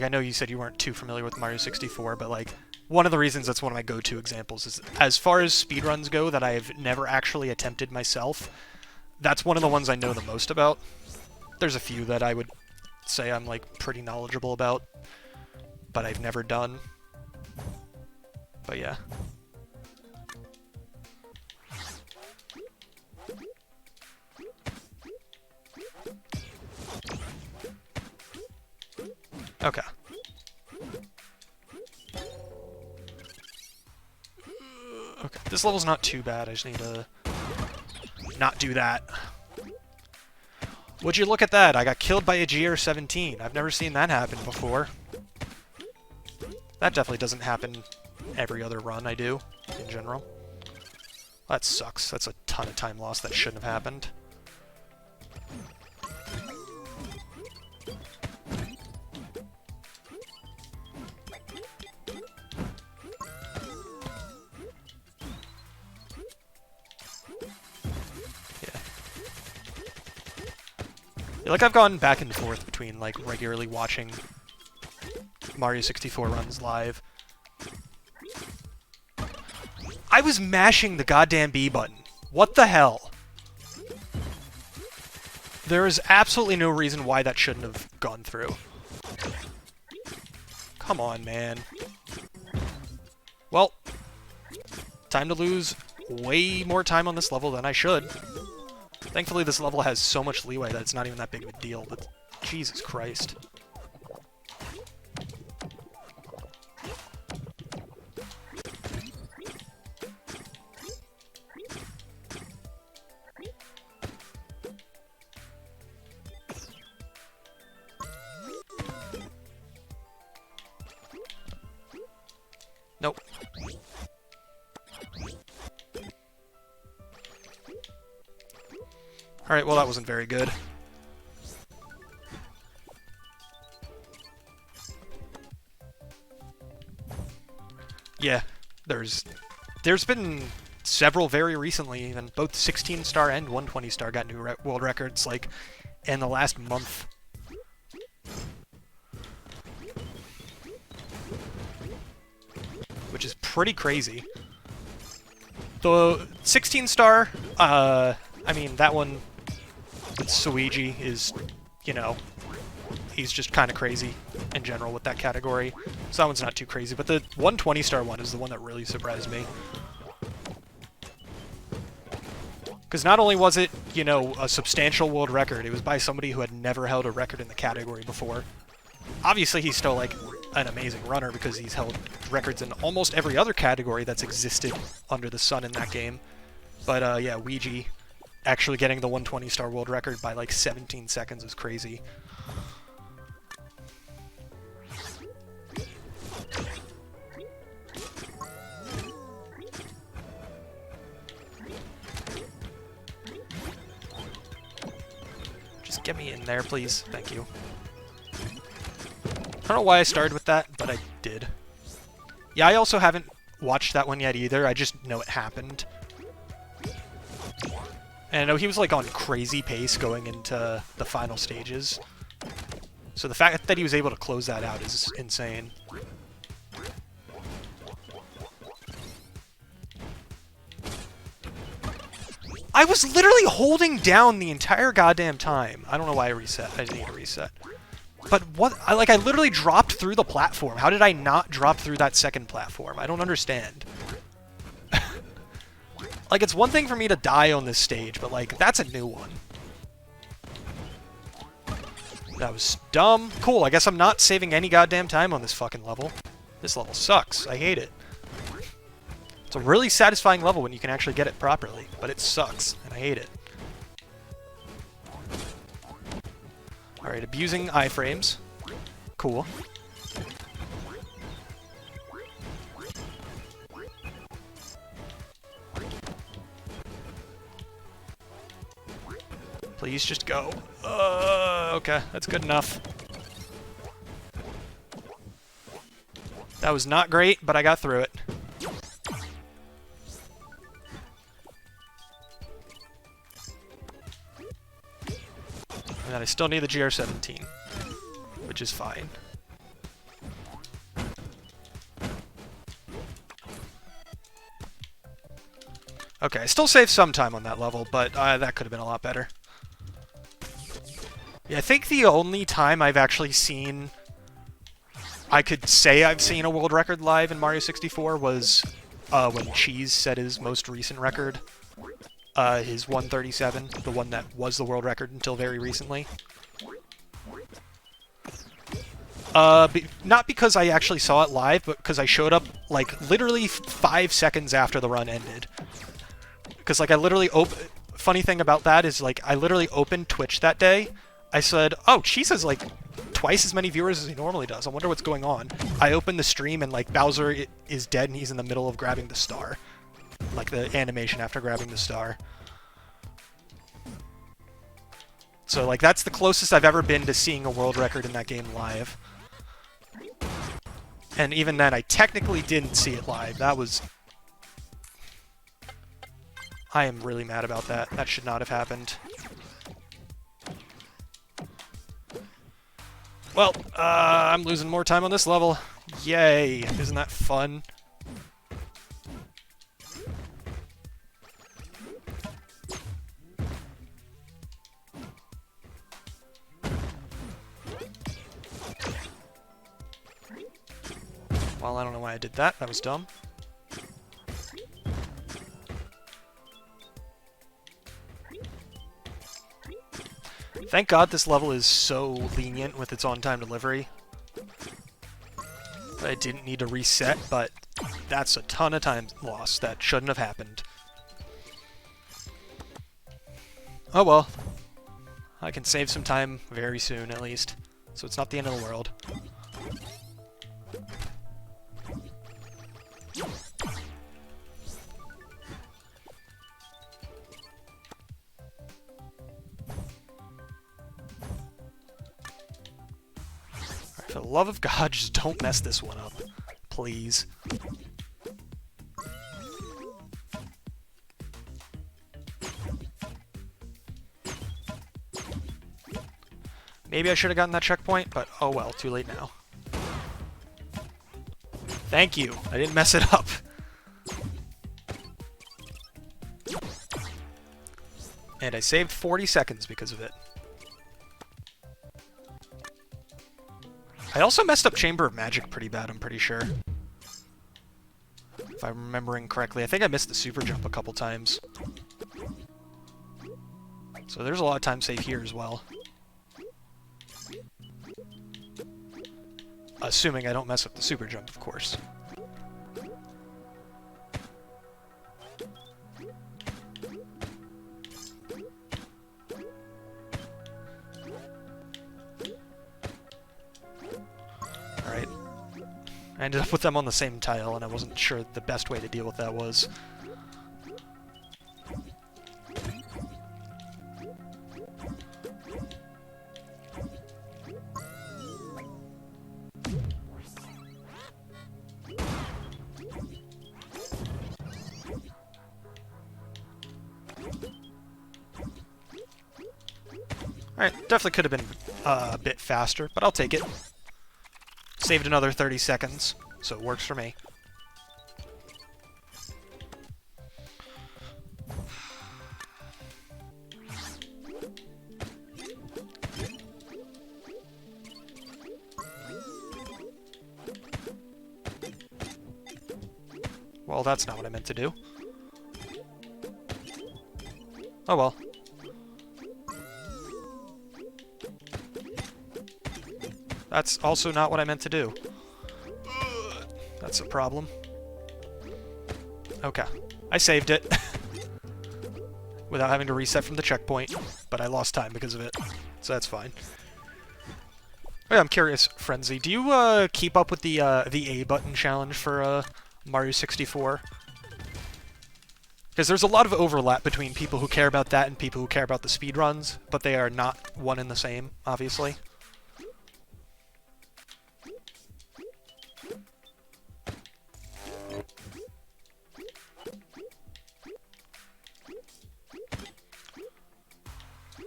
know you said you weren't too familiar with Mario 64, but like one of the reasons that's one of my go-to examples is as far as speedruns go that I've never actually attempted myself, that's one of the ones I know the most about. There's a few that I would say I'm like pretty knowledgeable about, but I've never done. But yeah. Okay. Okay, this level's not too bad. I just need to not do that. Would you look at that? I got killed by a GR-17. I've never seen that happen before. That definitely doesn't happen every other run I do, in general. That sucks. That's a ton of time lost that shouldn't have happened. Yeah, like I've gone back and forth between like regularly watching Mario 64 runs live. I was mashing the goddamn B button. What the hell? There is absolutely no reason why that shouldn't have gone through. Come on, man. Well, time to lose way more time on this level than I should. Thankfully, this level has so much leeway that it's not even that big of a deal, but Jesus Christ. Nope. Alright, well that wasn't very good. Yeah, there's been several very recently, even both 16-star and 120-star got new world records, like, in the last month. Which is pretty crazy. The 16-star, I mean, that one with Suigi is, you know, he's just kind of crazy in general with that category. So that one's not too crazy, but the 120-star one is the one that really surprised me. Because not only was it, you know, a substantial world record, it was by somebody who had never held a record in the category before. Obviously, he's still, like, an amazing runner because he's held records in almost every other category that's existed under the sun in that game. But, yeah, Ouija actually getting the 120-star world record by, like, 17 seconds is crazy. Just get me in there, please. Thank you. I don't know why I started with that, but I did. Yeah, I also haven't watched that one yet either. I just know it happened. And I know he was like on crazy pace going into the final stages. So the fact that he was able to close that out is insane. I was literally holding down the entire goddamn time. I don't know why I reset. I didn't need to reset. But what? I literally dropped through the platform. How did I not drop through that second platform? I don't understand. Like, it's one thing for me to die on this stage, but, like, that's a new one. That was dumb. Cool, I guess I'm not saving any goddamn time on this fucking level. This level sucks. I hate it. It's a really satisfying level when you can actually get it properly, but it sucks, and I hate it. Alright, abusing iframes. Cool. Please just go. Okay, that's good enough. That was not great, but I got through it. And then I I still need the GR17, which is fine. Okay, I still saved some time on that level, but that could have been a lot better. Yeah, I think the only time I've actually seen... I could say I've seen a world record live in Mario 64 was when Cheese set his most recent record. His 137, the one that was the world record until very recently. Not because I actually saw it live, but because I showed up, like, literally 5 seconds after the run ended. Because, like, I literally funny thing about that is, like, I literally opened Twitch that day. I said, oh, Cheese has, like, twice as many viewers as he normally does. I wonder what's going on. I opened the stream, and, like, Bowser is dead, and he's in the middle of grabbing the star. Like, the animation after grabbing the star. So, like, that's the closest I've ever been to seeing a world record in that game live. And even then, I technically didn't see it live. That was... I am really mad about that. That should not have happened. Well, I'm losing more time on this level. Yay! Isn't that fun? Well, I don't know why I did that. That was dumb. Thank God this level is so lenient with its on-time delivery. I didn't need to reset, but that's a ton of time lost. That shouldn't have happened. Oh well. I can save some time very soon, at least. So it's not the end of the world. For the love of God, just don't mess this one up. Please. Maybe I should have gotten that checkpoint, but oh well, too late now. Thank you. I didn't mess it up. And I saved 40 seconds because of it. I also messed up Chamber of Magic pretty bad, I'm pretty sure. If I'm remembering correctly. I think I missed the super jump a couple times. So there's a lot of time save here as well. Assuming I don't mess up the super jump, of course. Alright. I ended up with them on the same tile, and I wasn't sure the best way to deal with that was. Alright, definitely could have been a bit faster, but I'll take it. Saved another 30 seconds, so it works for me. Well, that's not what I meant to do. Oh well. That's also not what I meant to do. That's a problem. Okay. I saved it. Without having to reset from the checkpoint, but I lost time because of it. So that's fine. Oh yeah, I'm curious, Frenzy, do you keep up with the A button challenge for Mario 64? Because there's a lot of overlap between people who care about that and people who care about the speedruns, but they are not one and the same, obviously.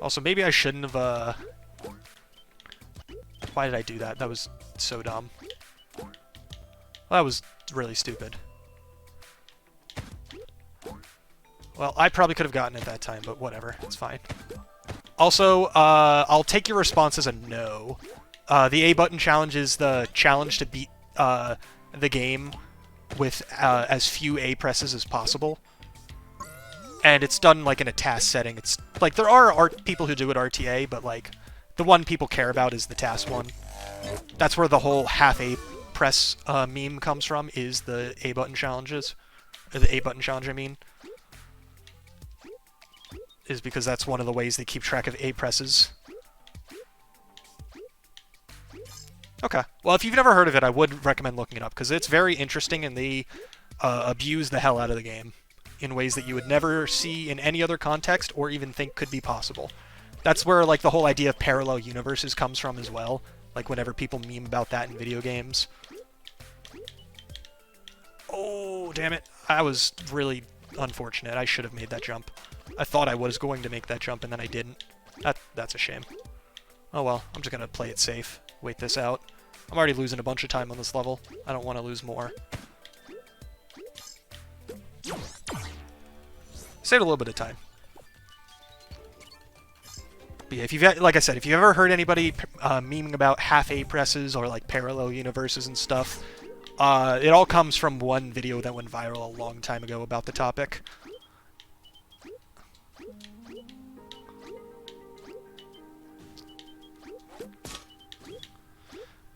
Also, maybe I shouldn't have Why did I do that? That was so dumb. That was really stupid. Well, I probably could have gotten it that time, but whatever. It's fine. Also, I'll take your response as a no. The A button challenge is the challenge to beat the game with as few A presses as possible. And it's done like in a task setting. It's like there are people who do it RTA, but like the one people care about is the task one. That's where the whole half A press meme comes from, is the A button challenges. Or the A button challenge, I mean. Is because that's one of the ways they keep track of A presses. Okay. Well, if you've never heard of it, I would recommend looking it up, because it's very interesting, and they abuse the hell out of the game in ways that you would never see in any other context or even think could be possible. That's where like the whole idea of parallel universes comes from as well. Like whenever people meme about that in video games. Oh, damn it. I was really unfortunate. I should have made that jump. I thought I was going to make that jump, and then I didn't. That's a shame. Oh well, I'm just going to play it safe. Wait this out. I'm already losing a bunch of time on this level. I don't want to lose more. Saved a little bit of time. But yeah, if you've, like I said, if you've ever heard anybody memeing about half A presses or like parallel universes and stuff, it all comes from one video that went viral a long time ago about the topic.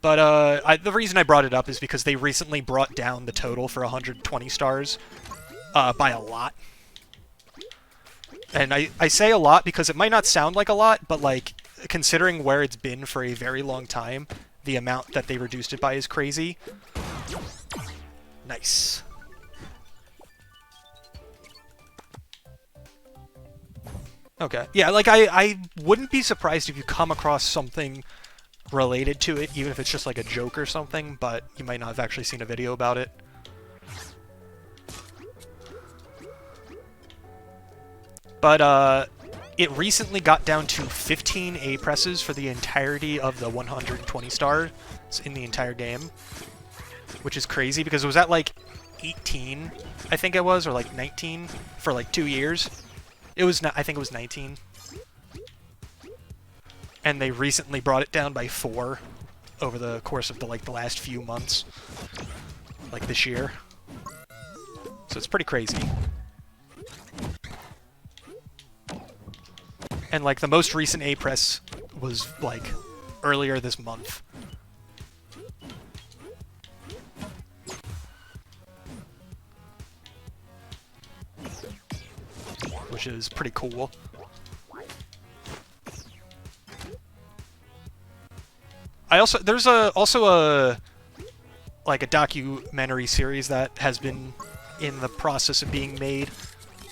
But the reason I brought it up is because they recently brought down the total for 120 stars by a lot. And I say a lot because it might not sound like a lot, but like considering where it's been for a very long time, the amount that they reduced it by is crazy. Nice. Okay. Yeah, like I wouldn't be surprised if you come across something related to it, even if it's just like a joke or something, but you might not have actually seen a video about it. But it recently got down to 15 A presses for the entirety of the 120 stars in the entire game, which is crazy because it was at like 18, I think it was, or like 19 for like 2 years. It was I think it was 19. And they recently brought it down by 4 over the course of the last few months, like this year. So it's pretty crazy. And like the most recent A press was like earlier this month. Which is pretty cool. There's also a documentary series that has been in the process of being made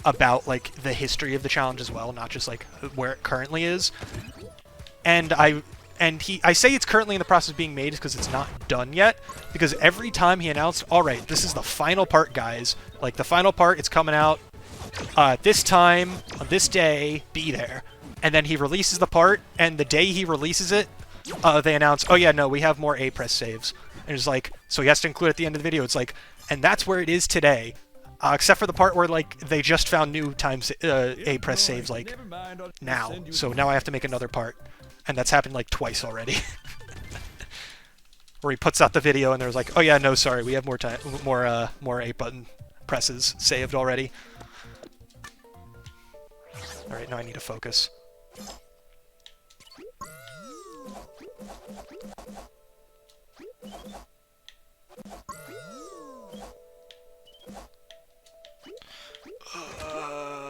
about like the history of the challenge as well, not just like where it currently is. And I say it's currently in the process of being made because it's not done yet, because every time he announced, all right, this is the final part, guys. Like the final part, it's coming out this time on this day, be there. And then he releases the part, and the day he releases it, they announce, oh yeah, no, we have more A press saves. And it's like, so he has to include at the end of the video. It's like, and that's where it is today. Except for the part where like they just found new A press saves like now, so now I have to make another part, and that's happened like twice already. Where he puts out the video and there's like, oh yeah, no, sorry, we have more time, more A button presses saved already. All right, now I need to focus.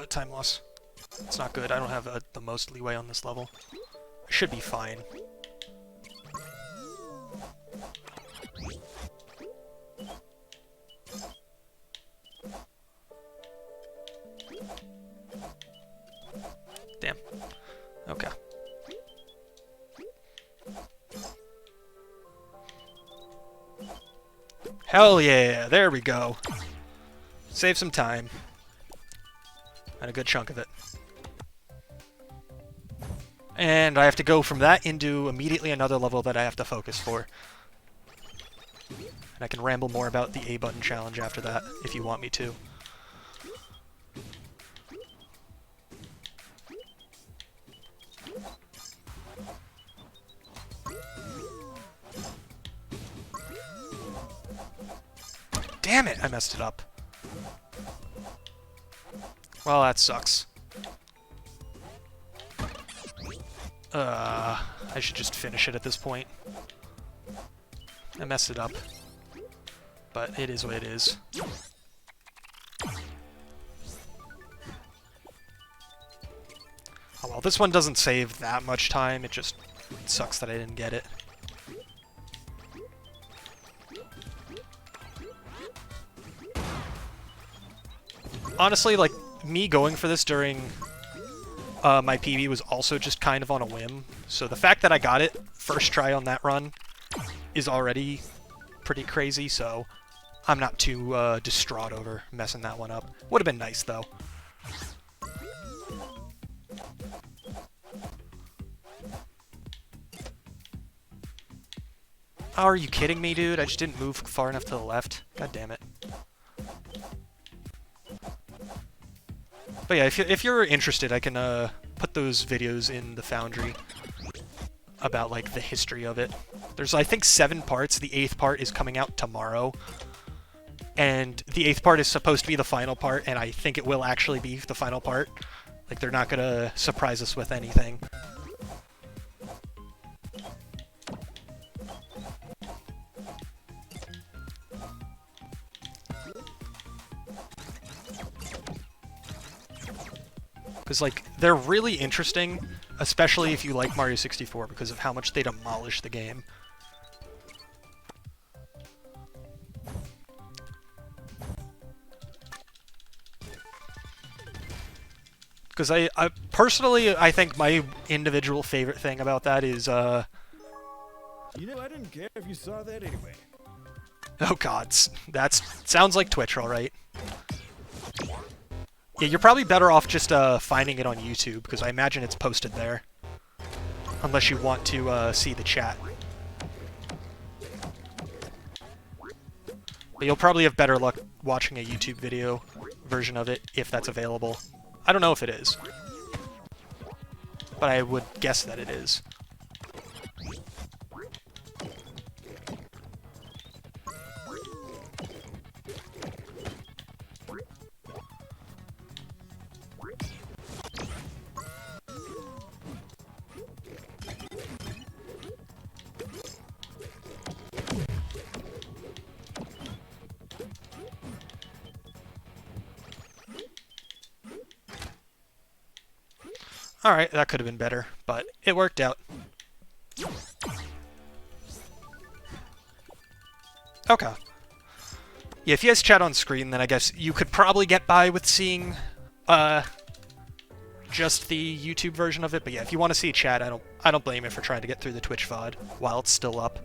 Time loss. It's not good. I don't have the most leeway on this level. I should be fine. Damn. Okay. Hell yeah! There we go. Save some time. And a good chunk of it. And I have to go from that into immediately another level that I have to focus for. And I can ramble more about the A button challenge after that, if you want me to. Damn it! I messed it up. Well, that sucks. I should just finish it at this point. I messed it up. But it is what it is. Oh well, this one doesn't save that much time, it just sucks that I didn't get it. Honestly, like, me going for this during my PB was also just kind of on a whim, so the fact that I got it first try on that run is already pretty crazy, so I'm not too distraught over messing that one up. Would have been nice, though. Oh, are you kidding me, dude? I just didn't move far enough to the left. God damn it. But yeah, if you're interested, I can put those videos in the Foundry about, like, the history of it. There's, I think, 7 parts. The 8th part is coming out tomorrow. And the 8th part is supposed to be the final part, and I think it will actually be the final part. Like, they're not gonna surprise us with anything. Because, like, they're really interesting, especially if you like Mario 64, because of how much they demolish the game. Because I personally, I think my individual favorite thing about that is, You know, I didn't care if you saw that anyway. oh god, that sounds like Twitch, alright. Yeah, you're probably better off just finding it on YouTube, because I imagine it's posted there. Unless you want to see the chat. But you'll probably have better luck watching a YouTube video version of it, if that's available. I don't know if it is. But I would guess that it is. Alright, that could have been better, but it worked out. Okay. Yeah, if you guys chat on screen, then I guess you could probably get by with seeing just the YouTube version of it, but yeah, if you want to see chat, I don't blame you for trying to get through the Twitch VOD while it's still up.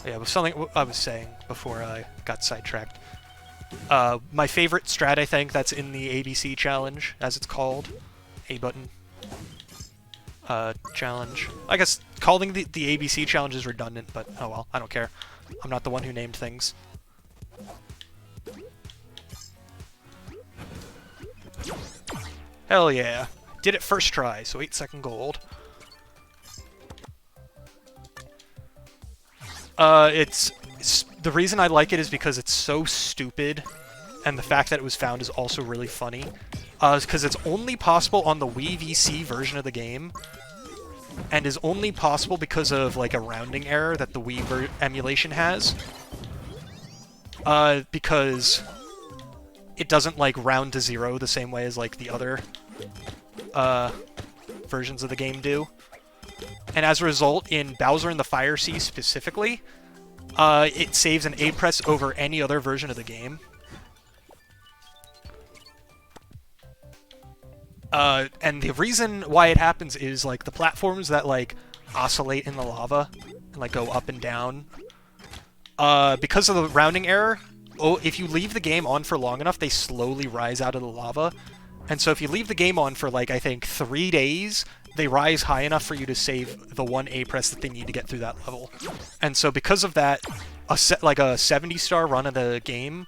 Yeah, it was something I was saying before I got sidetracked. My favorite strat, I think, that's in the ABC challenge, as it's called. A-button challenge. I guess calling the ABC challenge is redundant, but oh well, I don't care. I'm not the one who named things. Hell yeah. Did it first try, so 8-second gold. It's the reason I like it is because it's so stupid, and the fact that it was found is also really funny. Is because it's only possible on the Wii VC version of the game, and is only possible because of, like, a rounding error that the Wii emulation has. Because it doesn't, like, round to 0 the same way as, like, the other versions of the game do. And as a result, in Bowser and the Fire Sea specifically, it saves an A press over any other version of the game. And the reason why it happens is, like, the platforms that, like, oscillate in the lava and, like, go up and down, because of the rounding error, if you leave the game on for long enough, they slowly rise out of the lava. And so if you leave the game on for, like, I think 3 days, they rise high enough for you to save the 1 A press that they need to get through that level. And so because of that, a 70-star run of the game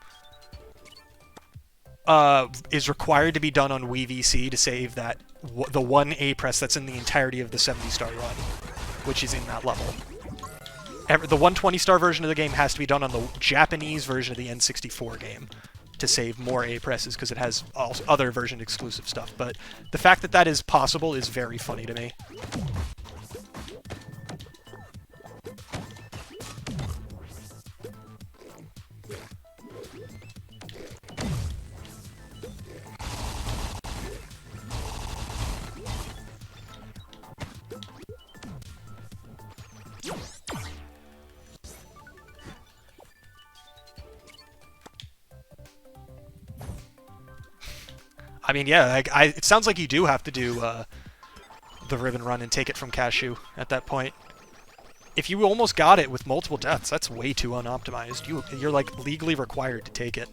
is required to be done on WeVC to save that the 1 A press that's in the entirety of the 70-star run, which is in that level. The 120-star version of the game has to be done on the Japanese version of the N64 game to save more A presses because it has other version exclusive stuff. But the fact that that is possible is very funny to me. I mean, yeah, it sounds like you do have to do the ribbon run and take it from Cashew at that point. If you almost got it with multiple deaths, that's way too unoptimized. You're like legally required to take it.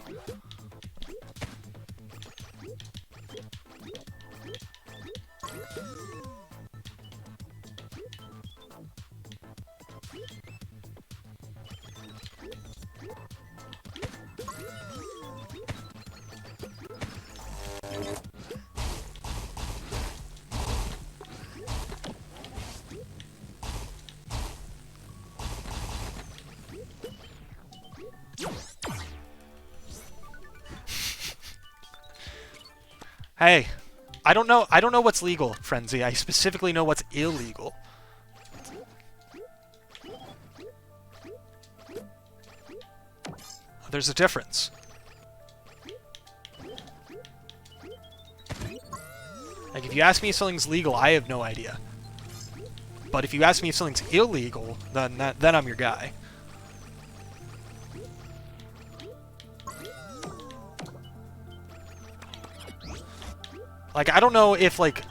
Hey, I don't know what's legal, Frenzy. I specifically know what's illegal. There's a difference. Like, if you ask me if something's legal, I have no idea. But if you ask me if something's illegal, then I'm your guy. Like, I don't know if, like,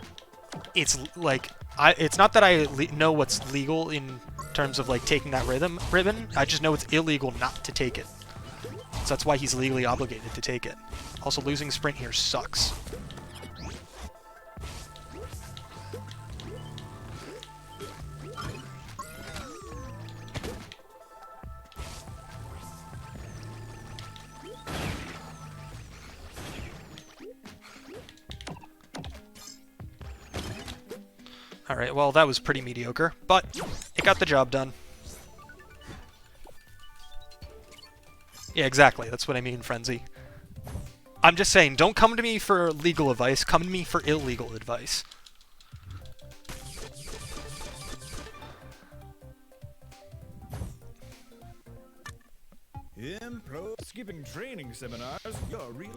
it's, like, it's not that I know what's legal in terms of, like, taking that ribbon. I just know it's illegal not to take it. So that's why he's legally obligated to take it. Also, losing sprint here sucks. Alright, well, that was pretty mediocre, but it got the job done. Yeah, exactly. That's what I mean, Frenzy. I'm just saying, don't come to me for legal advice, come to me for illegal advice. In pro skipping training seminars, you're real.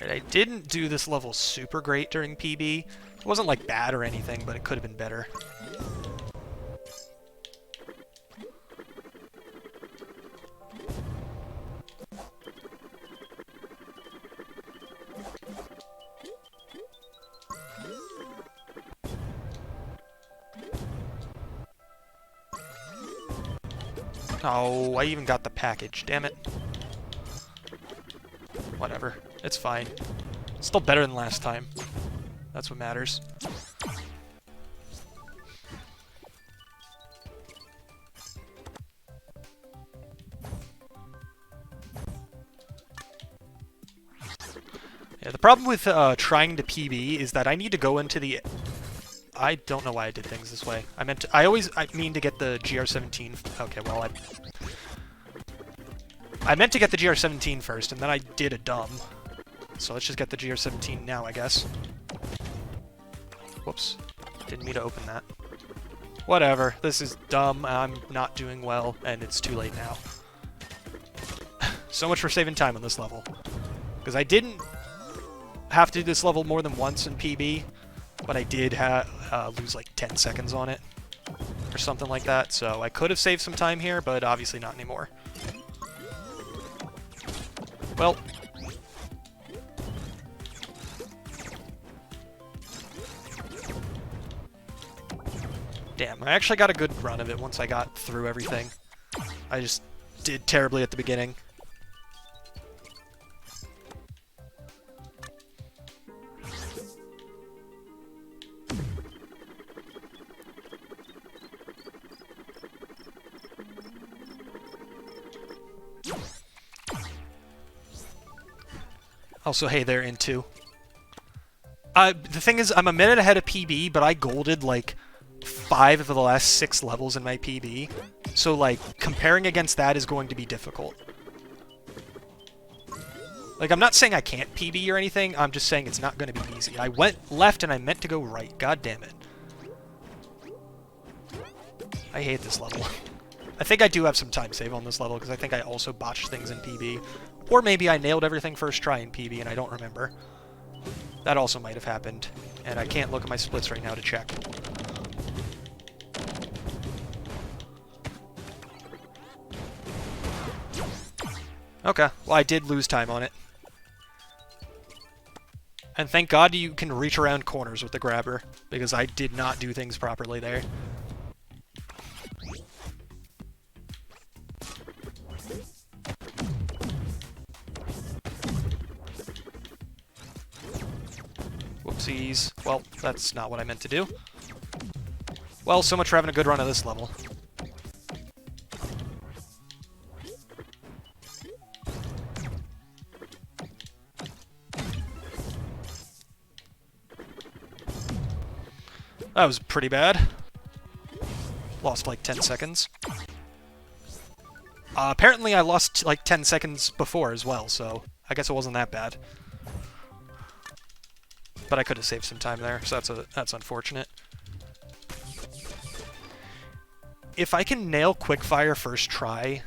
I didn't do this level super great during PB. It wasn't like bad or anything, but it could have been better. Oh, I even got the package, damn it. Whatever. It's fine. It's still better than last time. That's what matters. Yeah, the problem with trying to PB is that I need to go into the... I don't know why I did things this way. I mean to get the GR17... Okay, well, I meant to get the GR17 first, and then I did a dumb. So let's just get the GR17 now, I guess. Whoops. Didn't mean to open that. Whatever. This is dumb. I'm not doing well, and it's too late now. So much for saving time on this level. Because I didn't have to do this level more than once in PB, but I did lose like 10 seconds on it, or something like that, so I could have saved some time here, but obviously not anymore. Well... Damn, I actually got a good run of it once I got through everything. I just did terribly at the beginning. Also, hey there, Into. The thing is, I'm a minute ahead of PB, but I golded, like, 5 of the last 6 levels in my PB. So, like, comparing against that is going to be difficult. Like, I'm not saying I can't PB or anything, I'm just saying it's not going to be easy. I went left and I meant to go right. God damn it. I hate this level. I think I do have some time save on this level, because I think I also botched things in PB. Or maybe I nailed everything first try in PB and I don't remember. That also might have happened, and I can't look at my splits right now to check. Okay, well I did lose time on it. And thank God you can reach around corners with the grabber, because I did not do things properly there. Whoopsies. Well, that's not what I meant to do. Well, so much for having a good run of this level. That was pretty bad. Lost like 10 seconds. Apparently I lost like 10 seconds before as well, so I guess it wasn't that bad. But I could have saved some time there, so that's unfortunate. If I can nail quickfire first try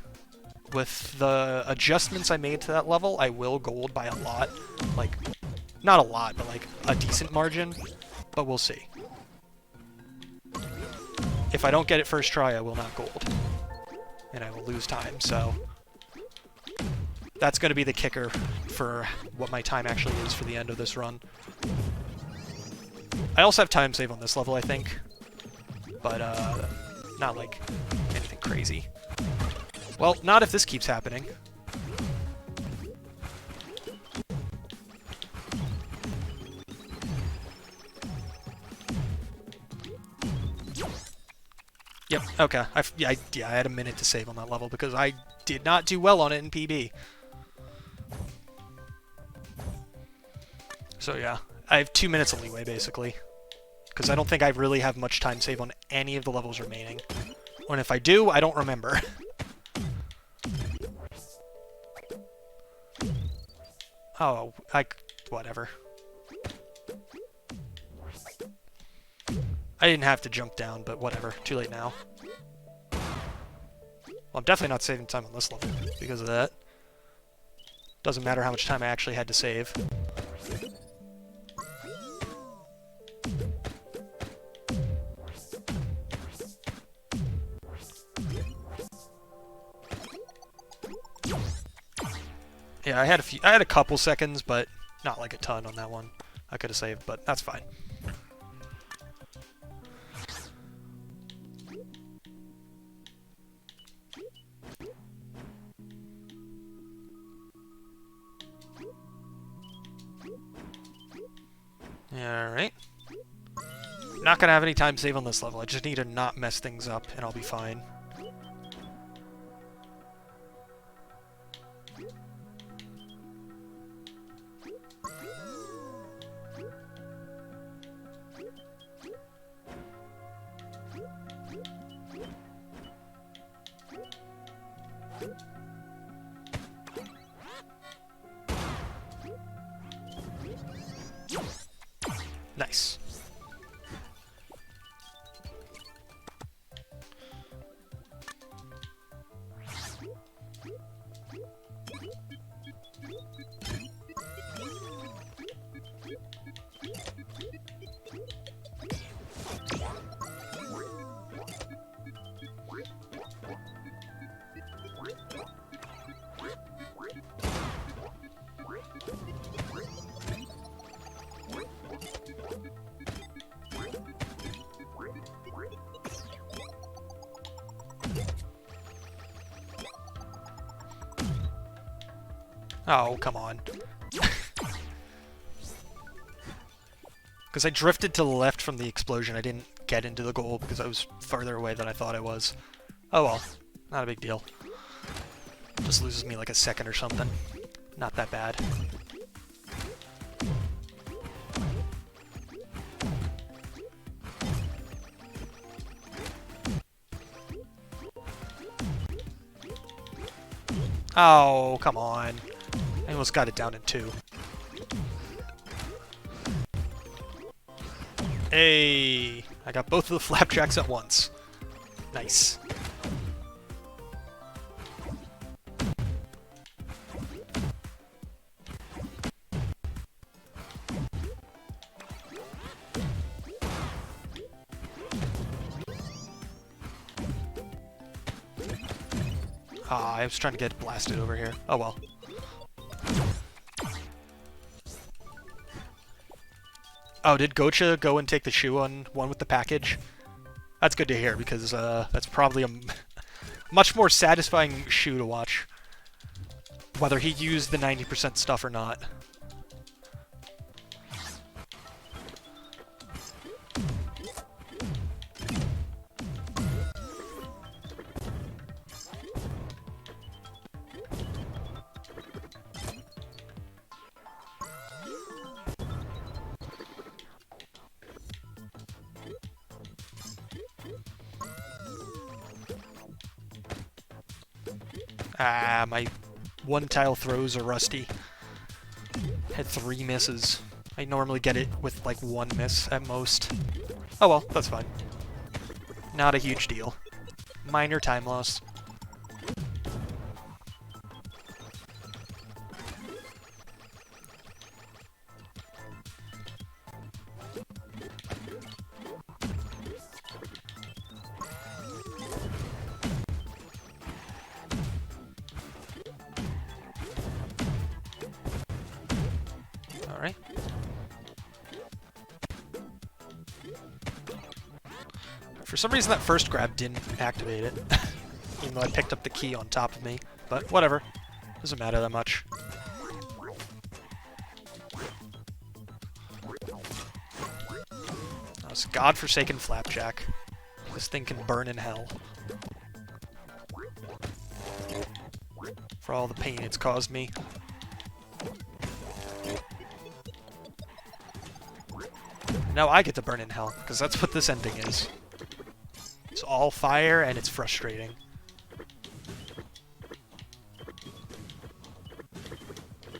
with the adjustments I made to that level, I will gold by a lot. Like, not a lot, but like a decent margin. But we'll see. If I don't get it first try, I will not gold. And I will lose time, so... That's going to be the kicker for what my time actually is for the end of this run. I also have time save on this level, I think. But, not like anything crazy. Well, not if this keeps happening. Yep, okay. I had a minute to save on that level because I did not do well on it in PB. So yeah, I have 2 minutes of leeway, basically. Because I don't think I really have much time save on any of the levels remaining. And if I do, I don't remember. Oh, whatever. I didn't have to jump down, but whatever. Too late now. Well, I'm definitely not saving time on this level because of that. Doesn't matter how much time I actually had to save. Yeah, I had a couple seconds, but not like a ton on that one. I could have saved, but that's fine. Alright. Not gonna have any time save on this level. I just need to not mess things up, and I'll be fine. Nice. Oh, come on. Because I drifted to the left from the explosion. I didn't get into the goal because I was further away than I thought I was. Oh well, not a big deal. Just loses me like a second or something. Not that bad. Oh, come on. I almost got it down in 2. Hey! I got both of the flapjacks at once. Nice. Ah, I was trying to get blasted over here. Oh well. Oh, did Gocha go and take the shoe on one with the package? That's good to hear, because that's probably a much more satisfying shoe to watch. Whether he used the 90% stuff or not. Ah, my one-tile throws are rusty. Had 3 misses. I normally get it with like 1 miss at most. Oh well, that's fine. Not a huge deal. Minor time loss. Alright. For some reason that first grab didn't activate it. Even though I picked up the key on top of me. But whatever. Doesn't matter that much. Oh, this godforsaken flapjack. This thing can burn in hell. For all the pain it's caused me. Now I get to burn in hell, because that's what this ending is. It's all fire, and it's frustrating.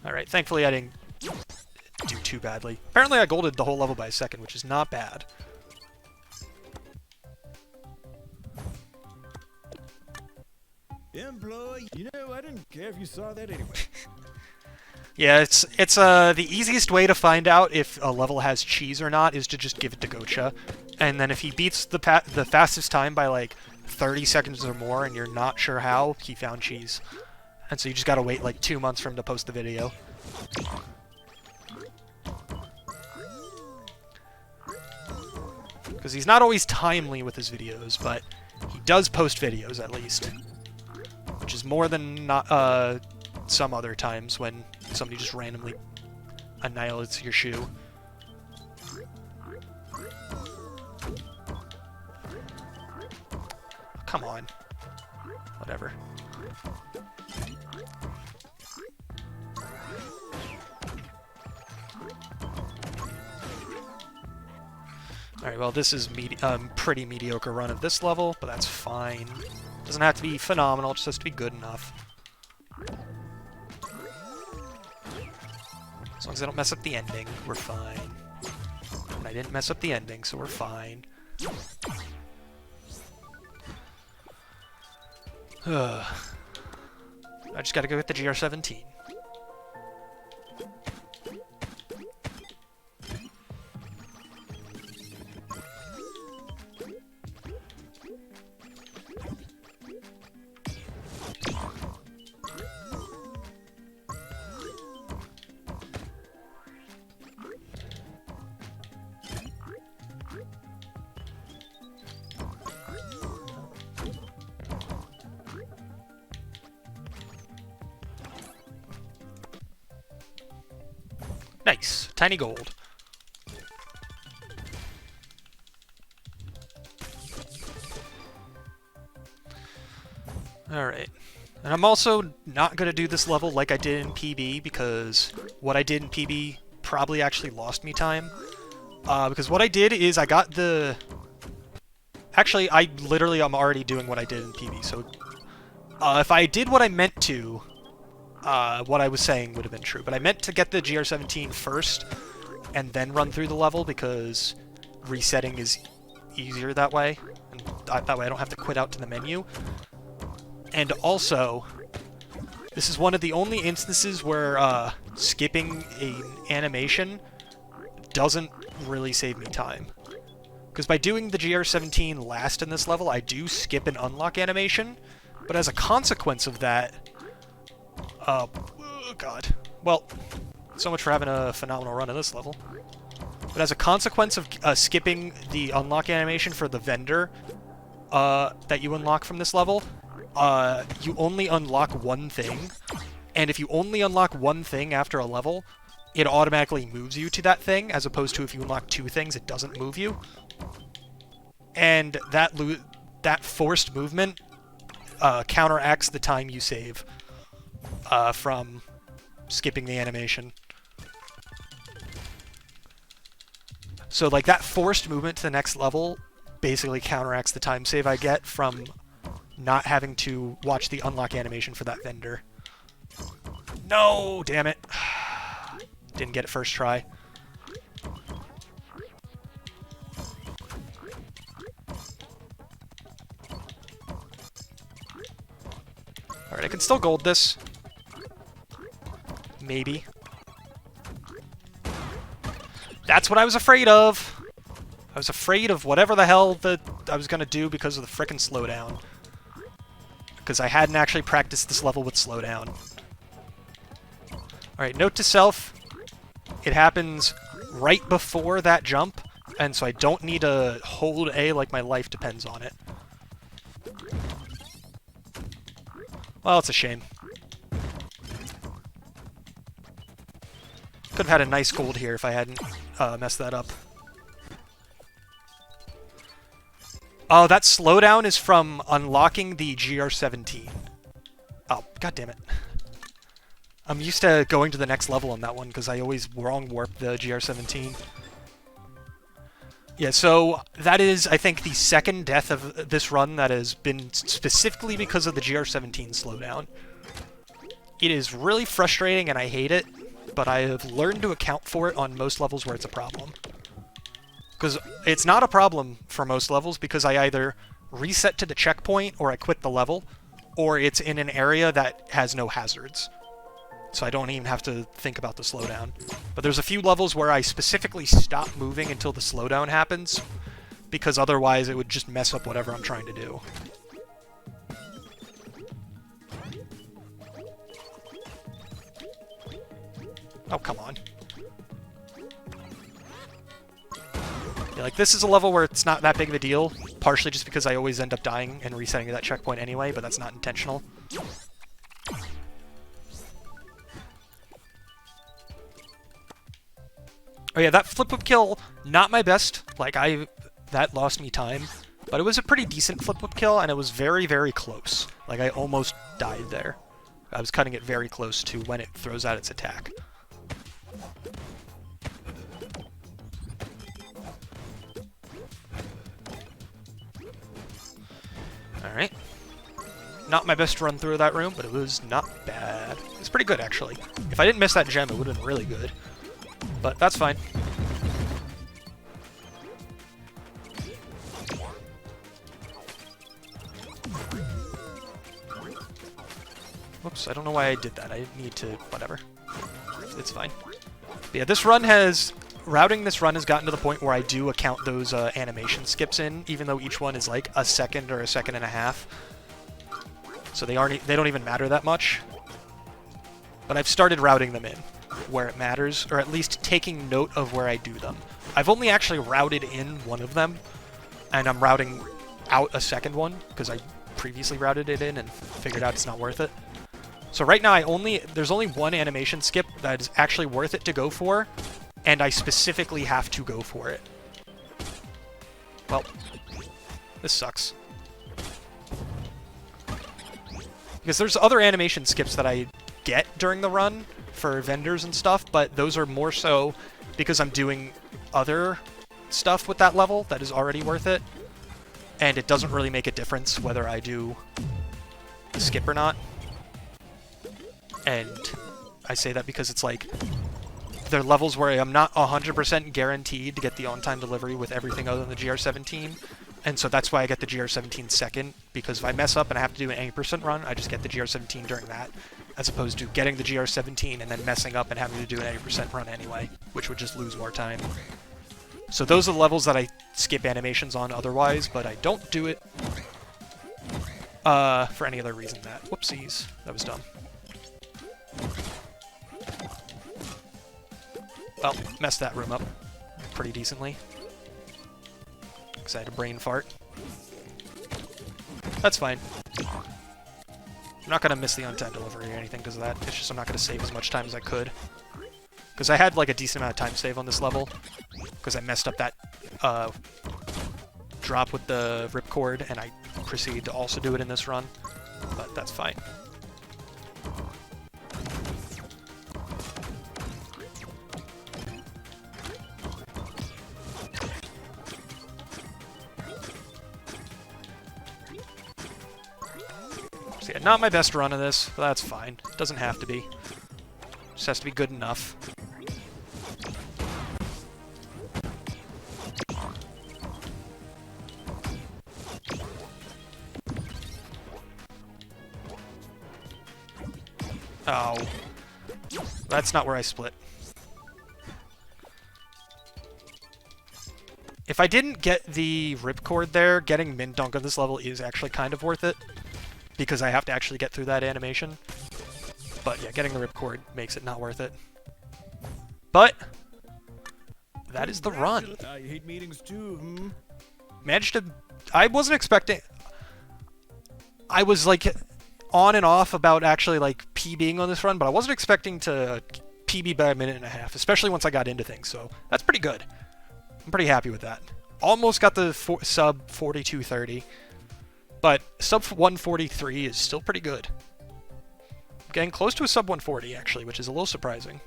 Alright, thankfully I didn't do too badly. Apparently I golded the whole level by a second, which is not bad. Employee. You know, I didn't care if you saw that anyway. Yeah, it's the easiest way to find out if a level has cheese or not is to just give it to Gocha. And then if he beats the fastest time by like 30 seconds or more and you're not sure how, he found cheese. And so you just gotta wait like 2 months for him to post the video. Because he's not always timely with his videos, but he does post videos at least. Which is more than not, some other times when somebody just randomly annihilates your shoe. Come on. Whatever. Alright, well this is pretty mediocre run of this level, but that's fine. Doesn't have to be phenomenal, it just has to be good enough. As long as I don't mess up the ending, we're fine. And I didn't mess up the ending, so we're fine. I just gotta go get the GR17. Nice. Tiny gold. Alright. And I'm also not going to do this level like I did in PB, because what I did in PB probably actually lost me time. Because what I did is I got the... Actually, I literally am already doing what I did in PB, so... if I did what I meant to, what I was saying would have been true. But I meant to get the GR17 first, and then run through the level, because resetting is easier that way. And that way I don't have to quit out to the menu. And also, this is one of the only instances where skipping an animation doesn't really save me time. Because by doing the GR17 last in this level, I do skip an unlock animation, but as a consequence of that... oh god. Well, so much for having a phenomenal run in this level. But as a consequence of skipping the unlock animation for the vendor that you unlock from this level, you only unlock one thing, and if you only unlock one thing after a level, it automatically moves you to that thing, as opposed to if you unlock two things, it doesn't move you. And that forced movement counteracts the time you save from skipping the animation. So, like, that forced movement to the next level basically counteracts the time save I get from not having to watch the unlock animation for that vendor. No! Damn it. Didn't get it first try. Alright, I can still gold this. Maybe. That's what I was afraid of! I was afraid of whatever the hell that I was gonna do because of the frickin' slowdown. Because I hadn't actually practiced this level with slowdown. Alright, note to self, it happens right before that jump, and so I don't need to hold A like my life depends on it. Well, it's a shame. Could have had a nice gold here if I hadn't messed that up. Oh, that slowdown is from unlocking the GR17. Oh, god damn it. I'm used to going to the next level on that one, because I always wrong warp the GR17. Yeah, so that is, I think, the second death of this run that has been specifically because of the GR17 slowdown. It is really frustrating and I hate it, but I have learned to account for it on most levels where it's a problem. Because it's not a problem for most levels, because I either reset to the checkpoint or I quit the level, or it's in an area that has no hazards. So I don't even have to think about the slowdown. But there's a few levels where I specifically stop moving until the slowdown happens, because otherwise it would just mess up whatever I'm trying to do. Oh, come on. Yeah, like, this is a level where it's not that big of a deal, partially just because I always end up dying and resetting to that checkpoint anyway, but that's not intentional. Oh yeah, that flip-whip kill, not my best. Like, that lost me time. But it was a pretty decent flip-whip kill, and it was very, very close. Like, I almost died there. I was cutting it very close to when it throws out its attack. Alright. Not my best run through that room, but it was not bad. It was pretty good, actually. If I didn't miss that gem, it would have been really good. But that's fine. Whoops, I don't know why I did that. I didn't need to... whatever. It's fine. But yeah, this run has... routing this run has gotten to the point where I do account those animation skips in, even though each one is like a second or a second and a half. So they don't even matter that much. But I've started routing them in where it matters, or at least taking note of where I do them. I've only actually routed in one of them, and I'm routing out a second one, because I previously routed it in and figured out it's not worth it. So right now there's only one animation skip that is actually worth it to go for, and I specifically have to go for it. Well, this sucks. Because there's other animation skips that I get during the run for vendors and stuff, but those are more so because I'm doing other stuff with that level that is already worth it, and it doesn't really make a difference whether I do the skip or not. And I say that because it's like, they're levels where I'm not 100% guaranteed to get the on-time delivery with everything other than the GR17, and so that's why I get the GR17 second, because if I mess up and I have to do an 80% run, I just get the GR17 during that, as opposed to getting the GR17 and then messing up and having to do an 80% run anyway, which would just lose more time. So those are the levels that I skip animations on otherwise, but I don't do it for any other reason than that. Whoopsies. That was dumb. Well, messed that room up pretty decently. Because I had a brain fart. That's fine. I'm not going to miss the on-time delivery or anything because of that. It's just I'm not going to save as much time as I could. Because I had like a decent amount of time save on this level. Because I messed up that drop with the ripcord, and I proceeded to also do it in this run. But that's fine. So yeah, not my best run of this, but that's fine. It doesn't have to be. Just has to be good enough. Oh. That's not where I split. If I didn't get the ripcord there, getting min dunk on this level is actually kind of worth it, because I have to actually get through that animation. But yeah, getting the ripcord makes it not worth it. But that is the run. You hate meetings too, hmm? Managed to... I wasn't expecting... I was like on and off about actually like PBing on this run, but I wasn't expecting to PB by a minute and a half, especially once I got into things, so that's pretty good. I'm pretty happy with that. Almost got the sub 4230, but sub 143 is still pretty good. Getting close to a sub 140, actually, which is a little surprising.